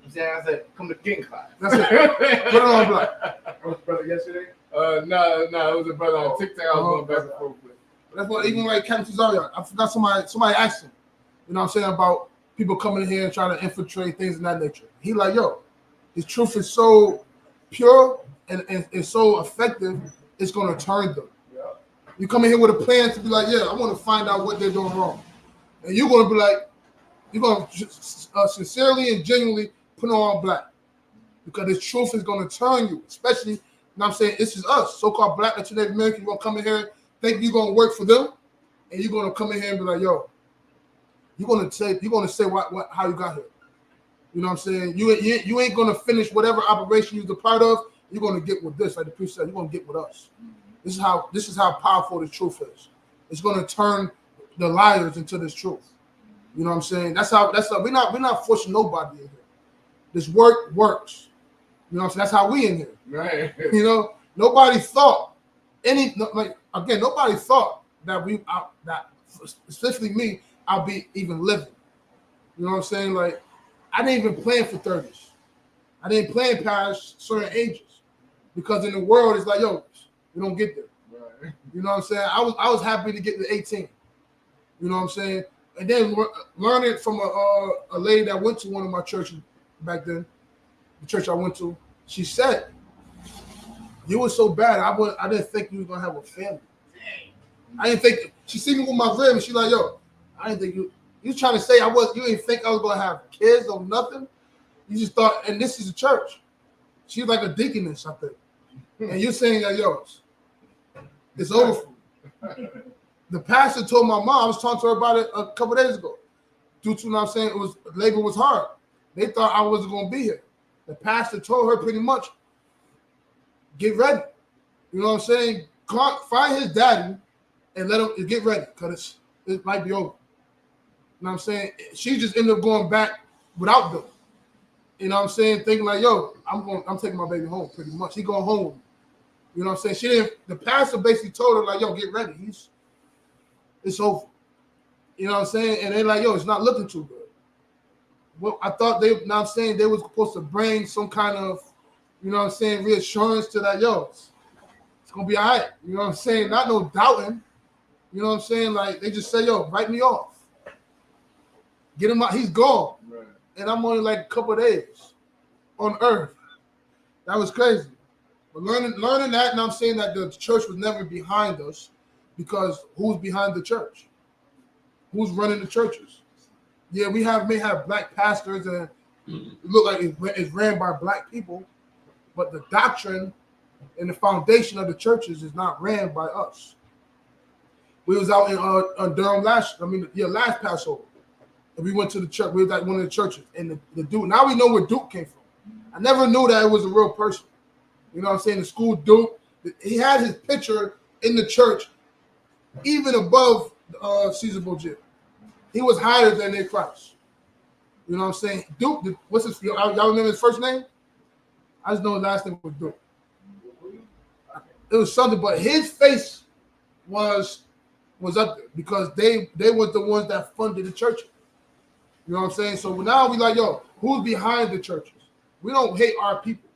I said, come to King class. That's it. Put it on black. Was brother yesterday? No, it was a brother on TikTok I was going back and forth with. That's what, even like Captain Azariah, I forgot somebody asked him, you know what I'm saying, about people coming in here and trying to infiltrate things of that nature. He like, yo, his truth is so pure and it's so effective, it's going to turn them. Yeah. You come in here with a plan to be like, yeah, I want to find out what they're doing wrong. And you're going to be like, you're going to sincerely and genuinely put on black, because the truth is going to turn you, especially, you know what I'm saying, this is us, so-called black Latin American. You're going to come in here, think you're going to work for them, and you're going to come in here and be like, yo, you're going to say how you got here. You know what I'm saying? You ain't going to finish whatever operation you're a part of. You're going to get with this, like the priest said, you're going to get with us. This is how powerful the truth is. It's going to turn the liars into this truth. You know what I'm saying? That's how we're not forcing nobody in here. This work works. You know what I'm saying? That's how we in here. Right. You know, nobody thought nobody thought that specifically me, I'll be even living. You know what I'm saying? Like, I didn't even plan for 30s. I didn't plan past certain ages, because in the world it's like, yo, we don't get there. Right. You know what I'm saying? I was happy to get to 18. You know what I'm saying? And then learning from a lady that went to one of my churches back then, the church I went to, she said, you were so bad, I didn't think you were going to have a family. I didn't think, she seen me with my rib, and she like, yo, I didn't think you trying to say you didn't think I was going to have kids or nothing? You just thought, and this is a church. She's like a deaconess, I think. And you're saying that, yo, it's over for me. The pastor told my mom, I was talking to her about it a couple days ago. Due to, you know what I'm saying, labor was hard. They thought I wasn't going to be here. The pastor told her pretty much, get ready. You know what I'm saying? Find his daddy and let him get ready, because it might be over. You know what I'm saying? She just ended up going back without them. You know what I'm saying? Thinking like, yo, I'm taking my baby home pretty much. He going home. You know what I'm saying? The pastor basically told her like, yo, get ready. It's over. You know what I'm saying? And they're like, yo, it's not looking too good. Well, I thought they were supposed to bring some kind of, you know what I'm saying, reassurance to that, yo, it's going to be all right. You know what I'm saying? Not no doubting. You know what I'm saying? Like, they just say, yo, write me off. Get him out. He's gone. Right. And I'm only like a couple of days on earth. That was crazy. But learning that, and I'm saying that the church was never behind us, because who's behind the church? Who's running the churches? Yeah, we may have black pastors, and it look like it's ran by black people, but the doctrine and the foundation of the churches is not ran by us. We was out in Durham last Passover, and we went to the church. We was at one of the churches, and the dude. Now we know where Duke came from. I never knew that it was a real person. You know what I'm saying? The school Duke. He had his picture in the church, even above Caesar Borgia. He was higher than their Christ. You know what I'm saying? Duke, what's his? Y'all remember his first name? I just know his last name was Duke. It was something, but his face was up there because they were the ones that funded the churches. You know what I'm saying? So now we like, yo, who's behind the churches? We don't hate our people.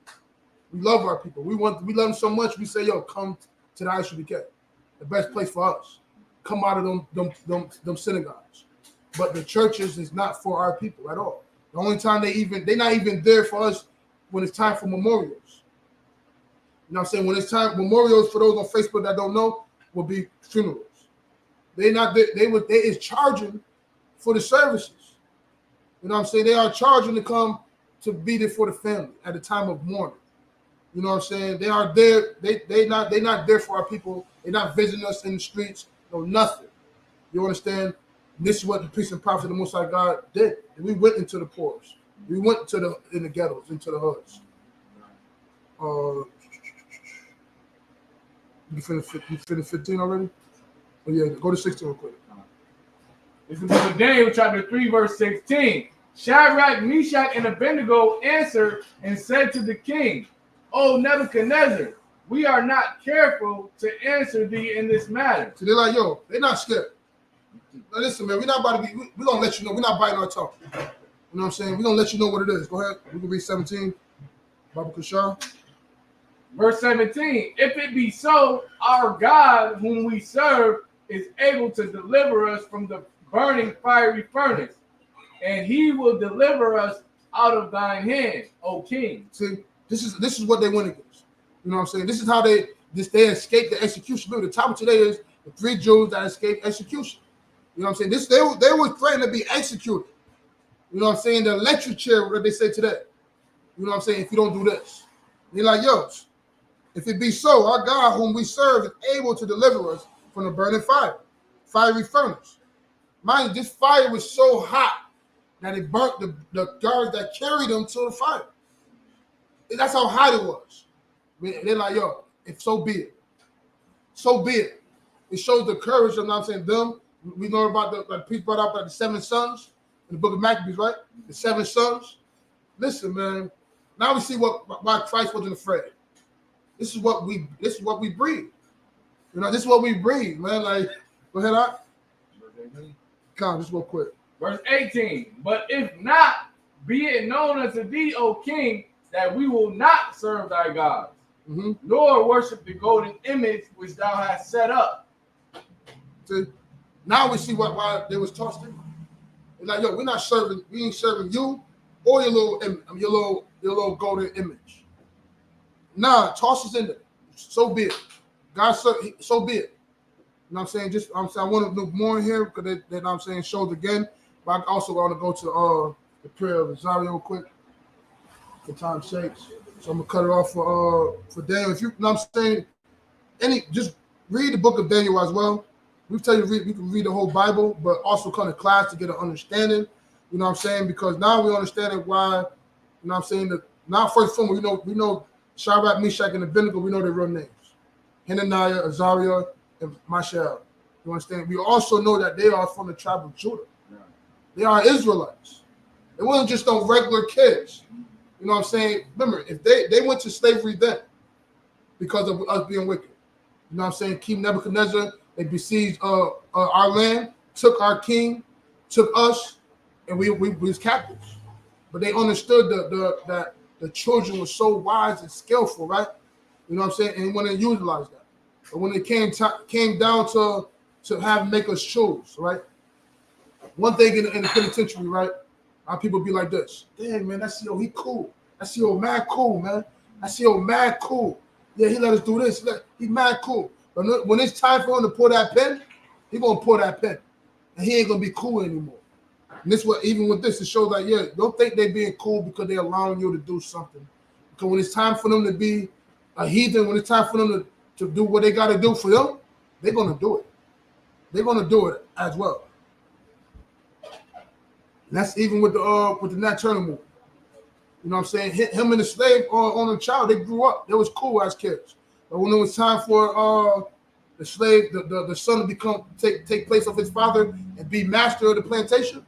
We love our people. We love them so much. We say, yo, come to the ISUPK, the best place for us. Come out of them synagogues. But the churches is not for our people at all. The only time they're not even there for us when it's time for memorials. You know what I'm saying? When it's time, memorials for those on Facebook that don't know will be funerals. They not there, they is charging for the services. You know what I'm saying? They are charging to come to be there for the family at the time of mourning. You know what I'm saying? They are there. They're not there for our people. They're not visiting us in the streets. No, nothing. You understand? This is what the priests and prophets of the Most High God did. And we went into the poors. We went in the ghettos, into the hoods. You finished 15 already? Oh yeah, go to 16 real quick. This is the book of Daniel, chapter 3, verse 16. Shadrach, Meshach, and Abednego answered and said to the king, O Nebuchadnezzar, we are not careful to answer thee in this matter. So they're like, yo, they're not scared. Now listen, man, we're not about to be, we're going to let you know. We're not biting our tongue. You know what I'm saying? We're going to let you know what it is. Go ahead. We can read 17. Baba Kushar. Verse 17. If it be so, our God, whom we serve, is able to deliver us from the burning fiery furnace, and he will deliver us out of thine hand, O king. See, this is what they went against. You know what I'm saying? This is how they escaped the execution. Look, the topic today is the 3 Jews that escaped execution. You know what I'm saying? They were threatened to be executed. You know what I'm saying? The electric chair, what they say today. You know what I'm saying? If you don't do this. They're like, yo, if it be so, our God whom we serve is able to deliver us from the burning fiery furnace. Mind you, this fire was so hot that it burnt the guards that carried them to the fire. That's how hot it was. They're like, yo, if so be it. So be it. It shows the courage, you know what I'm saying, them. We know about the priest brought up the 7 sons in the book of Maccabees, right? The 7 sons. Listen, man. Now we see why Christ wasn't afraid. This is what we breathe. You know, this is what we breathe, man. Like, go ahead, Art. Come, just real quick. Verse 18. But if not, be it known unto thee, O king, that we will not serve thy gods, nor worship the golden image which thou hast set up. See, now we see why they was tossed in. They're like, yo, we ain't serving you or your little golden image. Nah, toss us in there. So be it. God, so be it. You know what I'm saying? I want to look more in here because then I'm saying shows again. But I also want to go to the prayer of Azariah real quick for time's sake. So I'm gonna cut it off for Daniel. If you know what I'm saying, just read the book of Daniel as well. We tell you we can read the whole Bible, but also come to class to get an understanding. You know what I'm saying? Because now we understand why. You know what I'm saying? Now first of all, we know Shadrach, Meshach, and Abednego. We know their real names: Hananiah, Azariah, and Misheal. You understand? We also know that they are from the tribe of Judah. Yeah. They are Israelites. They wasn't just no regular kids. You know what I'm saying? Remember, if they went to slavery then because of us being wicked. You know what I'm saying? King Nebuchadnezzar, they besieged our land, took our king, took us, and we was captives. But they understood that the children were so wise and skillful, right? You know what I'm saying? And when they utilized that. But when it came down to make us choose, right? One thing in the penitentiary, right? Our people be like this. Dang, man, that CEO, he cool. That CEO mad cool, man. That CEO mad cool. Yeah, he let us do this. He mad cool. But when it's time for him to pull that pen, he gonna pull that pen. And he ain't gonna be cool anymore. And this what even with this, it shows that, yeah, don't think they being cool because they're allowing you to do something. Because when it's time for them to be a heathen, when it's time for them to do what they gotta do for them, they're gonna do it. They're gonna do it as well. And that's even with the Nat Turner movie. You know what I'm saying? Him and the slave on the child, they grew up. They was cool as kids. But when it was time for the slave, the son to take place of his father and be master of the plantation,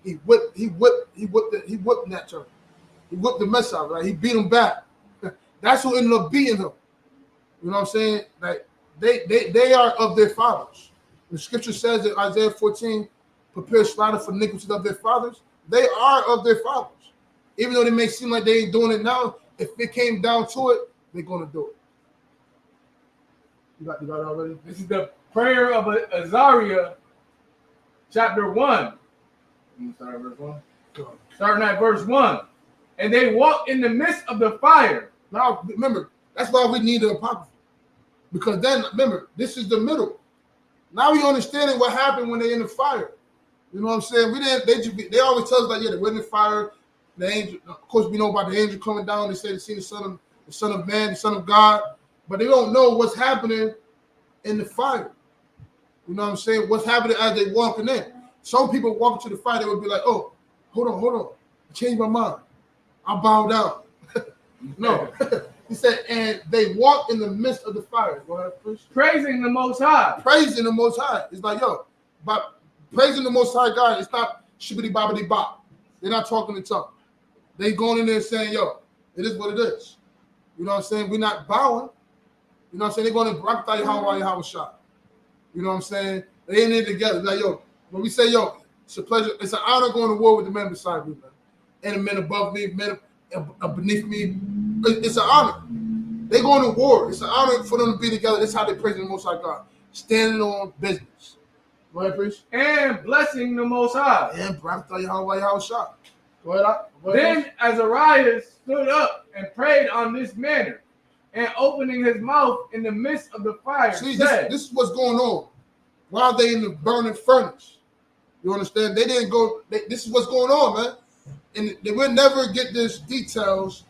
he whipped that turtle. He whipped the mess out, right? He beat him back. That's who ended up beating him. You know what I'm saying? Like they are of their fathers. The scripture says in Isaiah 14, prepare slaughter for iniquities of their fathers. They are of their fathers. Even though they may seem like they ain't doing it now, if it came down to it, they're gonna do it. You got it already? This is the prayer of Azariah, chapter 1. You start at verse 1? Starting at verse 1. And they walk in the midst of the fire. Now, remember, that's why we need the Apocrypha. Because then, remember, this is the middle. Now we understanding what happened when they're in the fire. You know what I'm saying? They always tell us like, yeah, they were in the fire. The angel, of course, we know about the angel coming down. They say they see the Son of Man, the Son of God. But they don't know what's happening in the fire. You know what I'm saying? What's happening as they walking in. Some people walk into the fire, they would be like, oh, hold on. I changed my mind. I bow down. No. He said, and they walk in the midst of the fire. Go ahead, please. Praising the Most High. Praising the Most High. It's like, yo, but praising the Most High God, it's not shibbity bobbity bop. They're not talking in tongues. They going in there saying, yo, it is what it is. You know what I'm saying? We're not bowing. You know what I'm saying? They're going to Barakatah Yahweh Yahweh Shah. You know what I'm saying? They in there together. Like, yo, when we say, yo, it's a pleasure, it's an honor going to war with the men beside me, man. And the men above me, men beneath me. It's an honor. They're going to war. It's an honor for them to be together. That's how they praise the Most High God. Standing on business. Go ahead, priest. And blessing the Most High. And Barakatah Yahweh Yahweh Shah. Go ahead. Then Azariah stood up and prayed on this manner, and opening his mouth in the midst of the fire. See, this is what's going on while they in the burning furnace. You understand? They didn't go. This is what's going on, man. And they will never get this details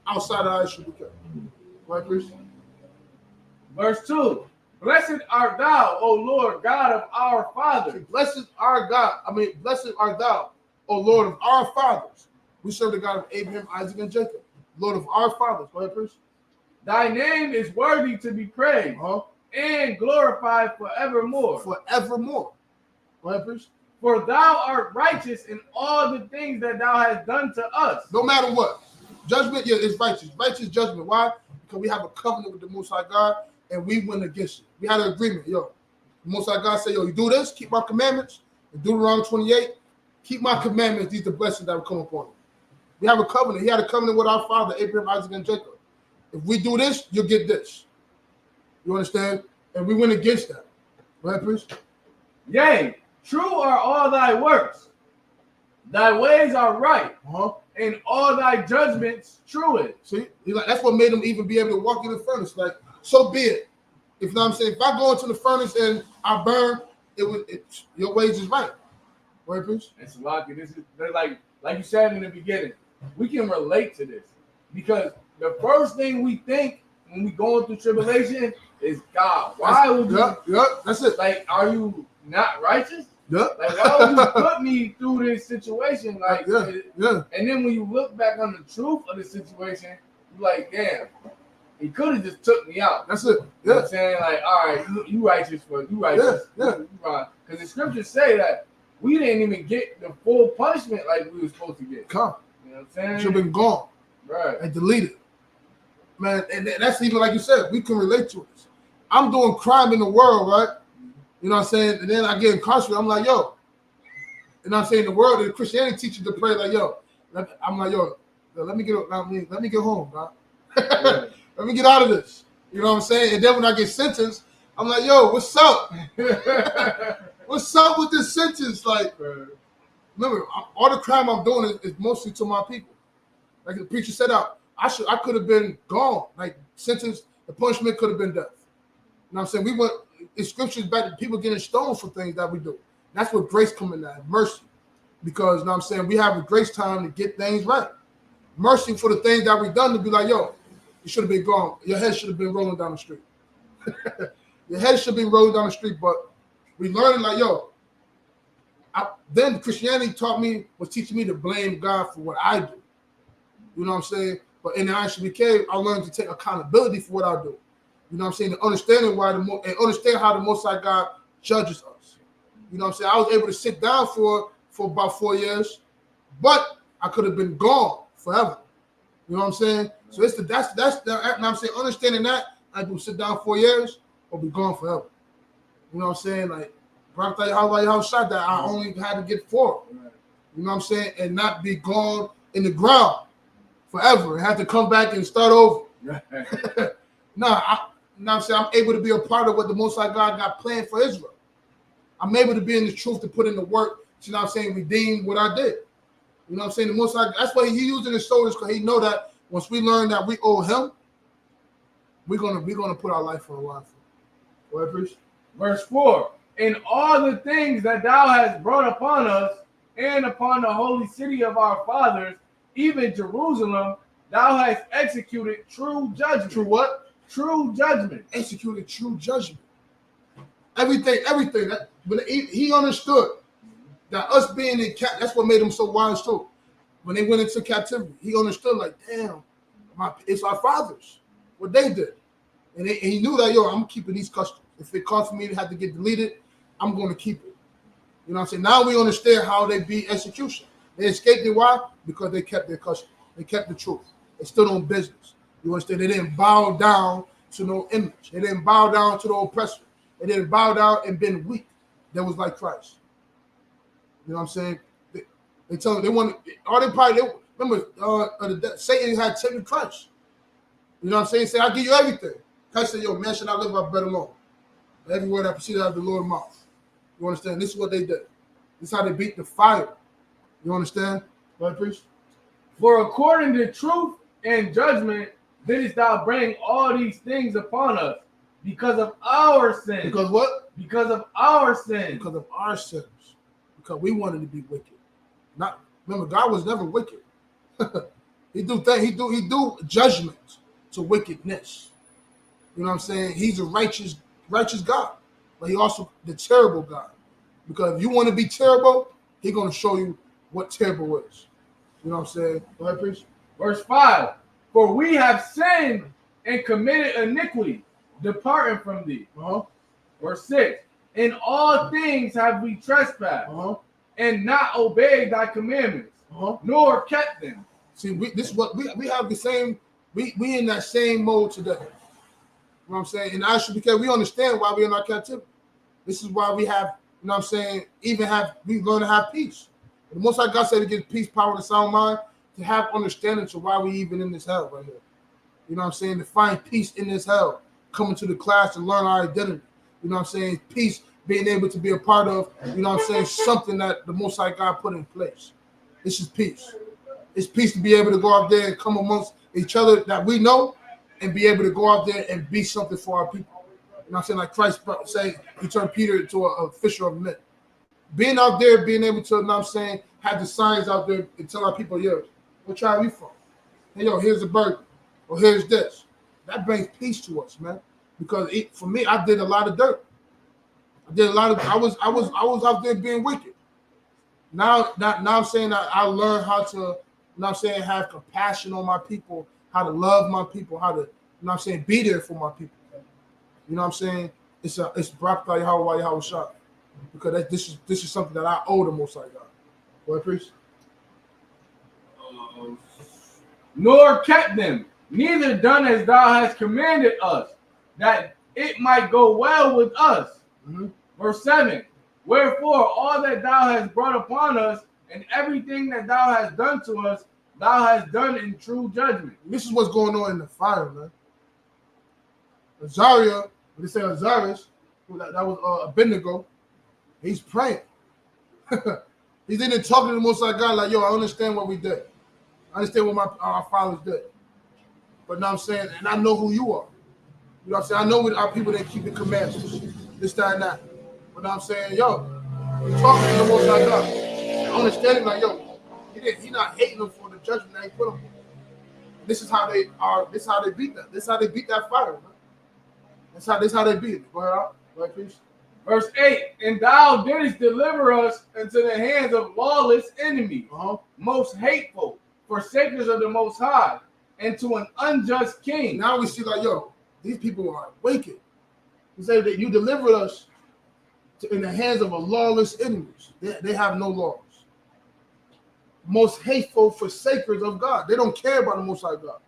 outside of ISUPK. Right, priest? Verse 2. Blessed art thou, O Lord God of our fathers. Blessed art thou, O Lord of our fathers. We serve the God of Abraham, Isaac, and Jacob. Lord of our fathers. Go ahead, priest. Thy name is worthy to be praised and glorified forevermore. Forevermore. Go ahead, priest. For thou art righteous in all the things that thou hast done to us. No matter what. Judgment, yeah, is righteous. Righteous judgment. Why? Because we have a covenant with the Most High God, and we went against it. We had an agreement. Yo, the Most High God said, yo, you do this, keep my commandments. In Deuteronomy 28, keep my commandments. These are the blessings that will come upon you. We have a covenant. He had a covenant with our father, Abraham, Isaac, and Jacob. If we do this, you'll get this. You understand? And we went against that. Go ahead, priest. Yea, true are all thy works. Thy ways are right. And all thy judgments true. See? That's what made him even be able to walk in the furnace. Like, so be it. If you know what I'm saying, if I go into the furnace and I burn, your ways is right. Go ahead, priest. It's lucky. This is like you said in the beginning. We can relate to this because the first thing we think when we going through tribulation is God. Why would you? Yeah, that's it. Like, are you not righteous? Yeah. Like, why would you put me through this situation? Like, yeah. And then when you look back on the truth of the situation, you're like, damn, he could have just took me out. That's it. You know what I'm saying? Like, all right, you righteous. Yeah. Because the scriptures say that we didn't even get the full punishment like we were supposed to get. Come. You know what I'm saying? Should have been gone. Right. And deleted. Man, and that's even like you said, we can relate to it. I'm doing crime in the world, right? You know what I'm saying? And then I get incarcerated. I'm like, yo. You know what I'm saying? The world, the Christianity teaches to pray like, yo. I'm like, yo, let me get home, bro. Let me get out of this. You know what I'm saying? And then when I get sentenced, I'm like, yo, what's up? What's up with this sentence? Like, remember, all the crime I'm doing is mostly to my people. Like the preacher said out, I could have been gone. Like, sentence, the punishment could have been death. You know what I'm saying? We went in scriptures back to people getting stoned for things that we do. That's what grace coming at, mercy. Because, you know what I'm saying, we have a grace time to get things right. Mercy for the things that we done to be like, yo, you should have been gone. Your head should have been rolling down the street. Your head should be rolling down the street, but we learned like, yo, then Christianity was teaching me to blame God for what I do. You know what I'm saying? But in the ISUPK, I learned to take accountability for what I do. You know what I'm saying? And understanding and understand how the Most High God judges us. You know what I'm saying? I was able to sit down for about 4 years, but I could have been gone forever. You know what I'm saying? So that's the you know what I'm saying, understanding that I could sit down 4 years or be gone forever. You know what I'm saying? Like how shot that I only had to get 4. You know what I'm saying? And not be gone in the ground forever and have to come back and start over. You know what I'm saying? I'm able to be a part of what the Most High God got planned for Israel. I'm able to be in the truth to put in the work, you know what I'm saying, redeem what I did. You know what I'm saying? The Most High, that's why he using his shoulders, because he know that once we learn that we owe him, we're gonna put our life on the line for him. Go ahead, priest. Verse 4. In all the things that thou hast brought upon us and upon the holy city of our fathers, even Jerusalem, thou hast executed true judgment. True what? True judgment. Executed true judgment. Everything. That when he understood that us being in that's what made him so wise too. When they went into captivity, he understood like, damn, it's our fathers, what they did. And he knew that, I'm keeping these customs. If it costs me to have to get deleted, I'm going to keep it. You know what I'm saying? Now we understand how they beat execution. They escaped it. Why? Because they kept their custom. They kept the truth. They stood on business. You understand? They didn't bow down to no image. They didn't bow down to the oppressor. They didn't bow down and been weak. That was like Christ. You know what I'm saying? They tell them they want to, remember, Satan had tempted Christ. You know what I'm saying? He said, I'll give you everything. Christ said, man should not live by bread alone. Every word that proceeded out of the Lord's mouth. You understand? This is what they did. This is how they beat the fire. You understand? Right, priest? For according to truth and judgment, didst thou bring all these things upon us because of our sins. Because what? Because of our sins. Because of our sins. Because we wanted to be wicked. Remember, God was never wicked. He do judgment to wickedness. You know what I'm saying? He's a righteous God, but he also the terrible God. Because if you want to be terrible, he's going to show you what terrible is. You know what I'm saying? Go ahead, priest. Verse 5. For we have sinned and committed iniquity, departing from thee. Verse 6. In all things have we trespassed, and not obeyed thy commandments, nor kept them. See, this is what we have the same. We in that same mode today. You know what I'm saying? And actually, because we understand why we're in our captivity. This is why we have, you know what I'm saying, we learn to have peace. The Most High God said to get peace, power, and a sound mind, to have understanding to why we even in this hell right here. You know what I'm saying? To find peace in this hell, coming to the class to learn our identity. You know what I'm saying? Peace, being able to be a part of, you know what I'm saying, something that the Most High God put in place. This is peace. It's peace to be able to go out there and come amongst each other that we know and be able to go out there and be something for our people. You know what I'm saying? Like Christ saying, he turned Peter into a fisher of men. Being out there, being able to, you know what I'm saying, have the signs out there and tell our people, what tribe you from? Hey, here's a burger. Or here's this. That brings peace to us, man. Because for me, I did a lot of dirt. I was out there being wicked. Now I'm saying that I learned how to, you know what I'm saying, have compassion on my people, how to love my people, how to, you know what I'm saying, be there for my people. You know what I'm saying? It's Barak Yahweh Shah. Because this is something that I owe the Most High God. What, priest? Nor kept them, neither done as thou hast commanded us, that it might go well with us. Verse 7. Wherefore all that thou hast brought upon us, and everything that thou hast done to us, thou hast done in true judgment. This is what's going on in the fire, man. Azariah, when they say Azariah, that was Abednego, he's praying. He's in there talking to the Most High God like, I understand what we did. I understand what our fathers did. But now I'm saying, and I know who you are. You know what I'm saying? I know our people that keep the commandments. This, that, and that. But now I'm saying, talking to the Most High God. And understanding like, he's not hating them for the judgment that he put them. This is how they are. This is how they beat that. This is how they beat that fire, man. This is how they beat it. Go ahead, right, please. Verse 8, and thou didst deliver us into the hands of lawless enemies, most hateful, forsakers of the Most High, and to an unjust king. Now we see like, these people are wicked. He said that you delivered us in the hands of a lawless enemies. They have no laws. Most hateful forsakers of God. They don't care about the Most High God.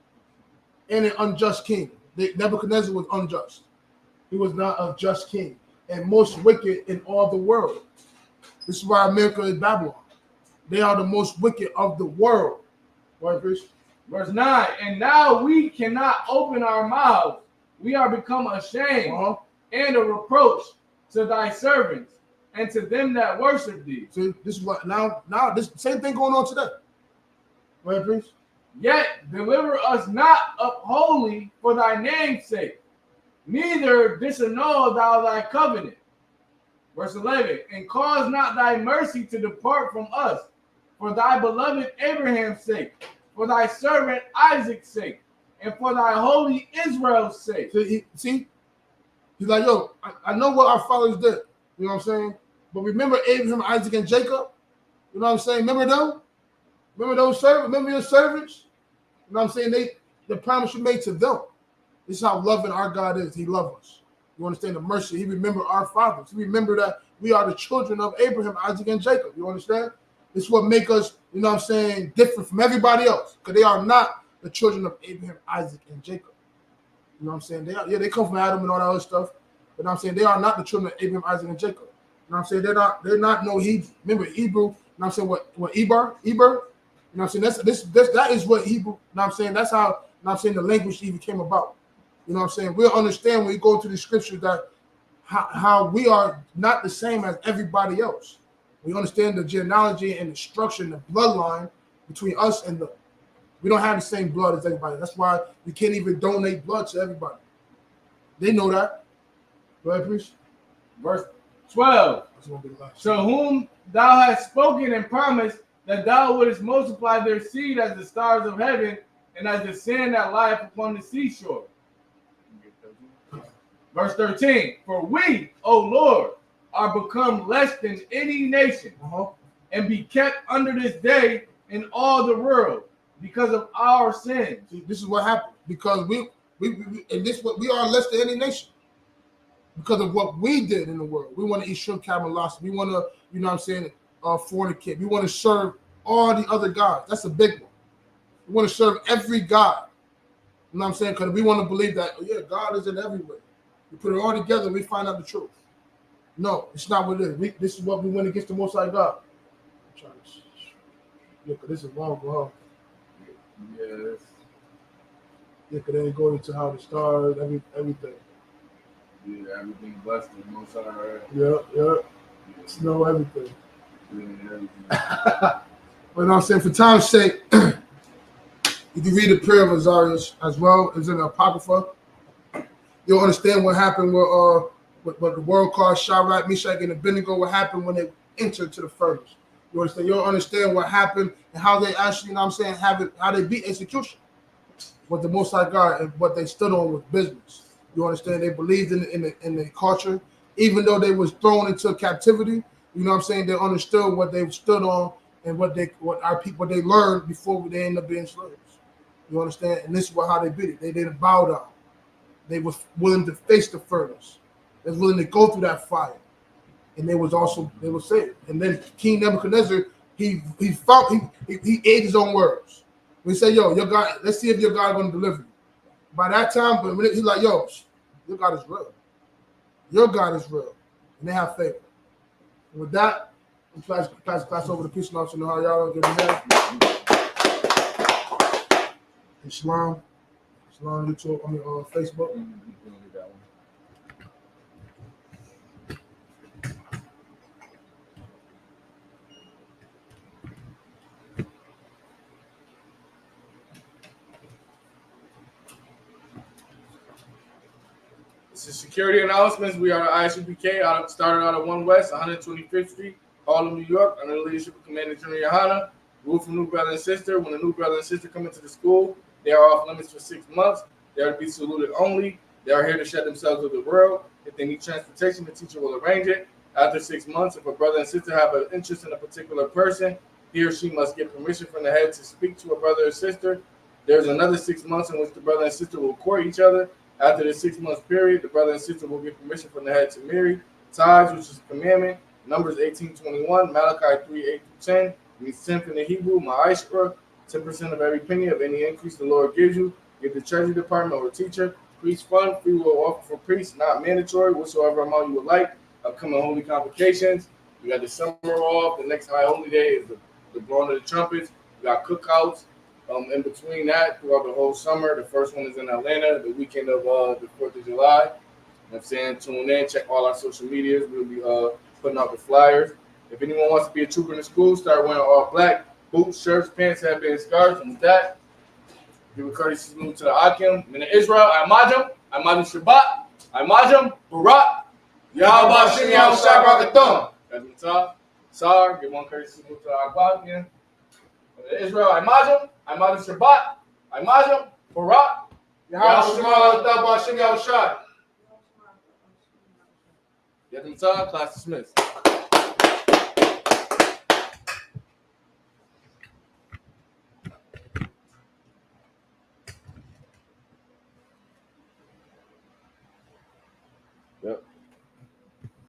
And an unjust king. Nebuchadnezzar was unjust. He was not a just king. And most wicked in all the world. This is why America is Babylon. They are the most wicked of the world. Right, Chris? Verse 9, and now we cannot open our mouths. We are become ashamed and a reproach to thy servants and to them that worship thee. See, this is what now this same thing going on today. Right, Chris? Yet deliver us not up wholly for thy name's sake, neither disannul thou thy covenant. Verse 11, and cause not thy mercy to depart from us, for thy beloved Abraham's sake, for thy servant Isaac's sake, and for thy holy Israel's sake. See? He's like, yo, I know what our fathers did. You know what I'm saying? But remember Abraham, Isaac, and Jacob? You know what I'm saying? Remember them? Remember those servants? Remember your servants? You know what I'm saying? The promise you made to them. This is how loving our God is. He loves us. You understand the mercy? He remembered our fathers. He remembered that we are the children of Abraham, Isaac, and Jacob. You understand? This is what makes us, you know what I'm saying, different from everybody else. Because they are not the children of Abraham, Isaac, and Jacob. You know what I'm saying? They come from Adam and all that other stuff. But you know what I'm saying? They are not the children of Abraham, Isaac, and Jacob. You know what I'm saying? They're not no Hebrew. Remember Hebrew, you know what I'm saying? What Eber? You know what I'm saying? That is what Hebrew, you know what I'm saying? That's how, you know what I'm saying, the language even came about. You know what I'm saying? We'll understand when we go to the scriptures that how we are not the same as everybody else. We understand the genealogy and the structure and the bloodline between us and them. We don't have the same blood as everybody. That's why we can't even donate blood to everybody. They know that. Go ahead, please. Verse 12. To whom thou hast spoken and promised that thou wouldest multiply their seed as the stars of heaven and as the sand that lieth upon the seashore. Verse 13. For we, O Lord, are become less than any nation and be kept under this day in all the world because of our sins. See, this is what happened. Because we are less than any nation. Because of what we did in the world. We want to eat shrimp, crab, and lobster. We want to, you know what I'm saying, fornicate. We want to serve all the other gods. That's a big one. We want to serve every god. You know what I'm saying? Because we want to believe that, God is in everywhere. We put it all together and we find out the truth. No, it's not what it is. This is what we went against the Most High God. I'm trying to, because this is long, bro. Yes. Because then it goes into how the stars, everything. Yeah, everything blessed in the Most High, right? Yeah. Snow, everything. But you know what I'm saying? For time's sake, you can read the prayer of Azariah as well. It's in the Apocrypha. You'll understand what happened with the world called Shadrach, Meshach, and Abednego, what happened when they entered to the furnace. You understand? You'll understand what happened and how they actually, you know what I'm saying, how they beat execution. What the Most High God and what they stood on was business. You understand? They believed in the culture. Even though they was thrown into captivity, you know what I'm saying, they understood what they stood on and what they learned before they ended up being slaves. You understand? And this is how they beat it. They didn't bow down. They was willing to face the furnace. They was willing to go through that fire. And they were saved. And then King Nebuchadnezzar, he ate his own words. We say, your God, let's see if your God gonna deliver you. By that time, but he's like, your God is real. Your God is real. And they have faith. And with that, we class over the peace and love to know how y'all give me that. Islam, YouTube, Facebook. This is security announcements. We are the ISUPK, started out at 1 West, 125th Street, Harlem, New York, under the leadership of Commander General Hananiah. Rule for new brother and sister. When a new brother and sister come into the school, they are off limits for 6 months. They are to be saluted only. They are here to share themselves with the world. If they need transportation, the teacher will arrange it. After 6 months, if a brother and sister have an interest in a particular person, he or she must get permission from the head to speak to a brother or sister. There's another 6 months in which the brother and sister will court each other. After the 6 month period, the brother and sister will get permission from the head to marry. Tithes, which is a commandment. Numbers 18:21, Malachi 3:8-10. Means 10th in the Hebrew, ma'ashra, 10% of every penny of any increase the Lord gives you. Give the treasury department or teacher. Priest fund, free will offer for priests, not mandatory, whatsoever amount you would like. Upcoming holy convocations. You got the summer off. The next high holy day is the blowing of the trumpets. You got cookouts. In between that, throughout the whole summer, the first one is in Atlanta, the weekend of the 4th of July. You know what I'm saying? Tune in, check all our social medias. We'll be putting out the flyers. If anyone wants to be a trooper in the school, start wearing all black boots, shirts, pants, headbands, scarves. And with that, give a courtesy salute to the Akim, Min Israel, Imajim Shabbat, Imajim Barak, Yahweh Shem Yahweh Shabbat. That's the top. Sar, give one courtesy salute to the Akbar again. Israel, Imajim Shabbat, Imajim Barak, Yahweh Shem Yahweh Shabbat. Class dismissed.